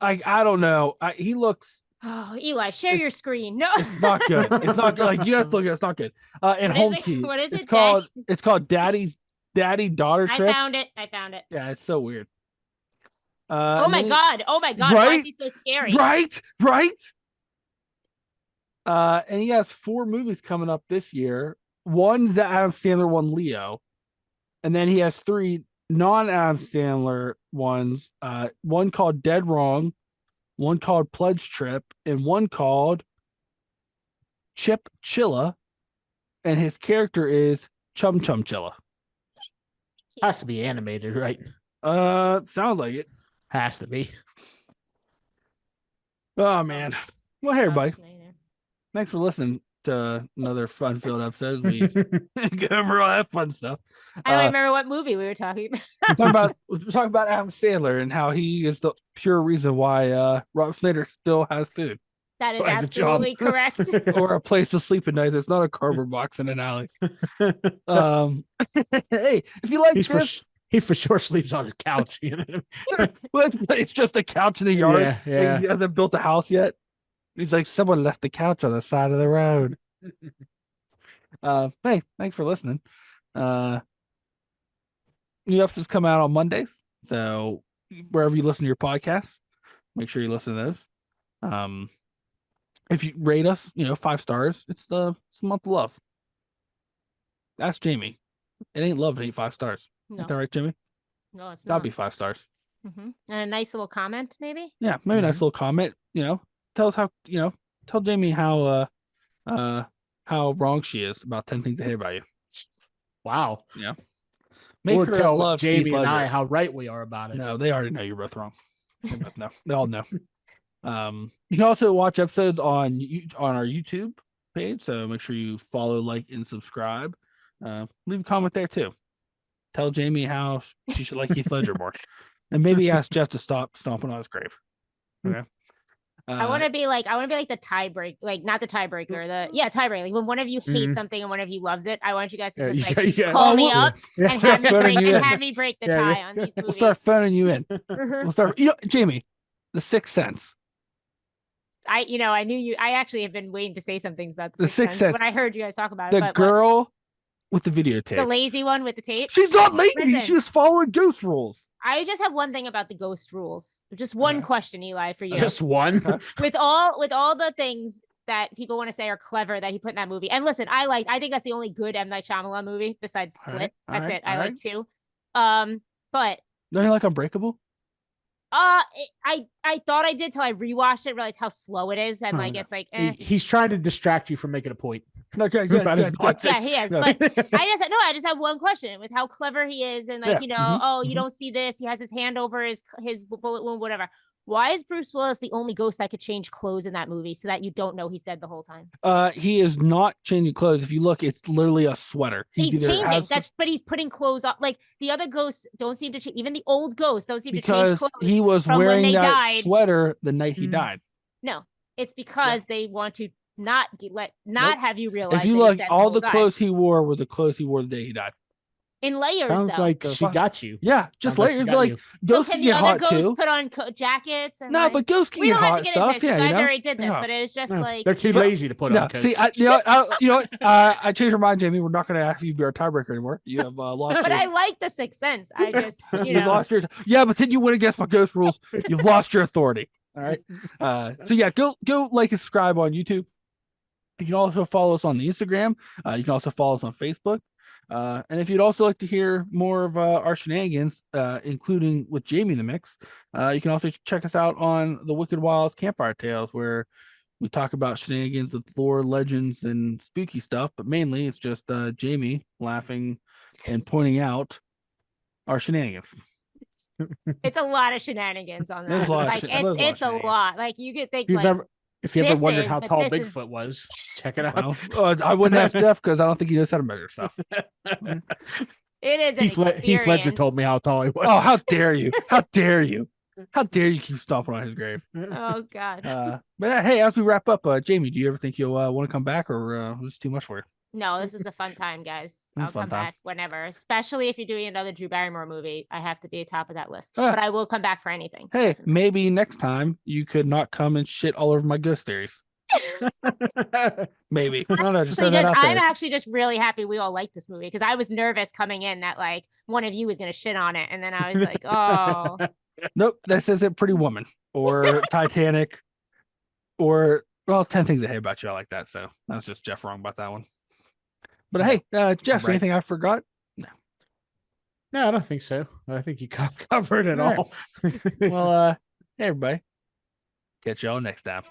like I don't know. He looks. Oh, Eli, share your screen. No, It's not good. It's not good. Like you have to look at it. It's not good. And What is Home it? Team. What is It's it, called. It's called Daddy Daughter I Trip. found it. I found it. Yeah, it's so weird. Oh and my then god. Oh my god. Why Right? is he so scary? Right. And he has 4 movies coming up this year. One's the Adam Sandler one, Leo, and then he has 3 non-Adam Sandler ones. One called Dead Wrong, one called Pledge Trip, and one called Chip Chilla, and his character is Chum Chum Chilla. has to be animated, right? Sounds like it. Has to be. Oh man. Well, hey everybody. Thanks for listening to another fun-filled episode. We go over all that fun stuff. I don't remember what movie we were talking We're talking about Adam Sandler and how he is the pure reason why Rob Schneider still has food That is Still has a job. absolutely correct. or a place to sleep at night. That's not a cardboard box in an alley. Hey, if you like this, He for sure sleeps on his couch. You know? well, it's just a couch in the yard. Yeah. He hasn't built a house yet. He's like, someone left the couch on the side of the road. Hey, thanks for listening. New episodes come out on Mondays, so wherever you listen to your podcasts, make sure you listen to those. If you rate us, 5 stars, it's the month of love. Ask Jamie. It ain't love, it ain't 5 stars. No, Ain't that right, Jimmy? no, it's That'd not. be 5 stars. And a nice little comment, maybe. Yeah, maybe a nice little comment. Tell us how. Tell Jamie how wrong she is about 10 things I hate about you. Wow. Yeah. Make Or her tell love Jamie Steve and I Ledger. how right we are about it. No, they already know you're both wrong. They both know. They all know. You can also watch episodes on our YouTube page, so make sure you follow, like, and subscribe. Leave a comment there too. Tell Jamie how she should like Heath Ledger more, and maybe ask Jeff to stop stomping on his grave. Okay. I want to be like the tiebreak, like not the tiebreaker, tiebreaker. Like when one of you hates something and one of you loves it, I want you guys to just call me up and have me break the tie on these movies. We'll start phoning you in. We'll start. Jamie, The Sixth Sense. I knew you. I actually have been waiting to say some things about The Sixth Sense when I heard you guys talk about it. The The girl with the videotape. The lazy one with the tape. She's not lazy. Listen, she was following ghost rules. I just have one thing about the ghost rules. Just one question, Eli, for you. Just one. With all the things that people want to say are clever that he put in that movie. And listen, I think that's the only good M. Night Shyamalan movie besides Split. That's it. I like 2. But don't you like Unbreakable? I thought I did till I rewatched it, realized how slow it is, and it's like He's trying to distract you from making a point. Okay, good. Yeah, he is. But I just have one question with how clever he is, and you don't see this. He has his hand over his bullet wound, whatever. Why is Bruce Willis the only ghost that could change clothes in that movie so that you don't know he's dead the whole time? He is not changing clothes. If you look, it's literally a sweater. He's changing. But he's putting clothes on. Like the other ghosts don't seem to change. Even the old ghosts don't seem to change clothes. Because he was wearing that sweater the night he died. No, it's because they want to not have you realize. If you look, all the clothes he wore were the clothes he wore the day he died. In layers, sounds like she got you. Yeah, just layers. But like ghosts can get hot too. Put on jackets. And but ghosts can get hot stuff. Yeah, you guys already did this, but it's just like they're too lazy to put on coats. See, you know what? I changed my mind, Jamie. We're not going to have you be our tiebreaker anymore. You have lost. But I like The Sixth Sense. I just you lost your. Yeah, but then you went against my ghost rules. You've lost your authority. All right. So yeah, go like and subscribe on YouTube. You can also follow us on the Instagram. You can also follow us on Facebook. And if you'd also like to hear more of our shenanigans, including with Jamie in the mix, you can also check us out on the Wicked Wild Campfire Tales, where we talk about shenanigans with lore, legends, and spooky stuff. But mainly, it's just Jamie laughing and pointing out our shenanigans. It's a lot of shenanigans on There's that. a lot of Like shit- there's a lot of it's a shenanigans. lot. Like you could think If you've like ever, if you ever this wondered is, how but tall this is- Bigfoot was, check it out. Well, I wouldn't ask Jeff because I don't think he knows how to measure stuff. it is an Heath Ledger experience. told me how tall he was. Oh, how dare you? How dare you? How dare you keep stomping on his grave? Oh God. But hey, as we wrap up, Jamie, do you ever think you'll want to come back, or was this too much for you? No, this was a fun time, guys. was I'll a fun come time. back whenever, especially if you're doing another Drew Barrymore movie. I have to be top of that list. Ah. But I will come back for anything. Hey, Listen. maybe next time you could not come and shit all over my ghost theories. Maybe. I don't know. Just Actually, throw that out I'm there. actually just really happy we all like this movie because I was nervous coming in that like one of you was gonna shit on it, and then I was like, oh, Nope. That says it. Pretty Woman or Titanic or 10 Things I Hate About You. I like that. So that was just Jeff wrong about that one. But hey, Jeff, Right. anything I forgot? No, I don't think so. I think you covered it All right. all. Well, hey everybody. Catch y'all next time.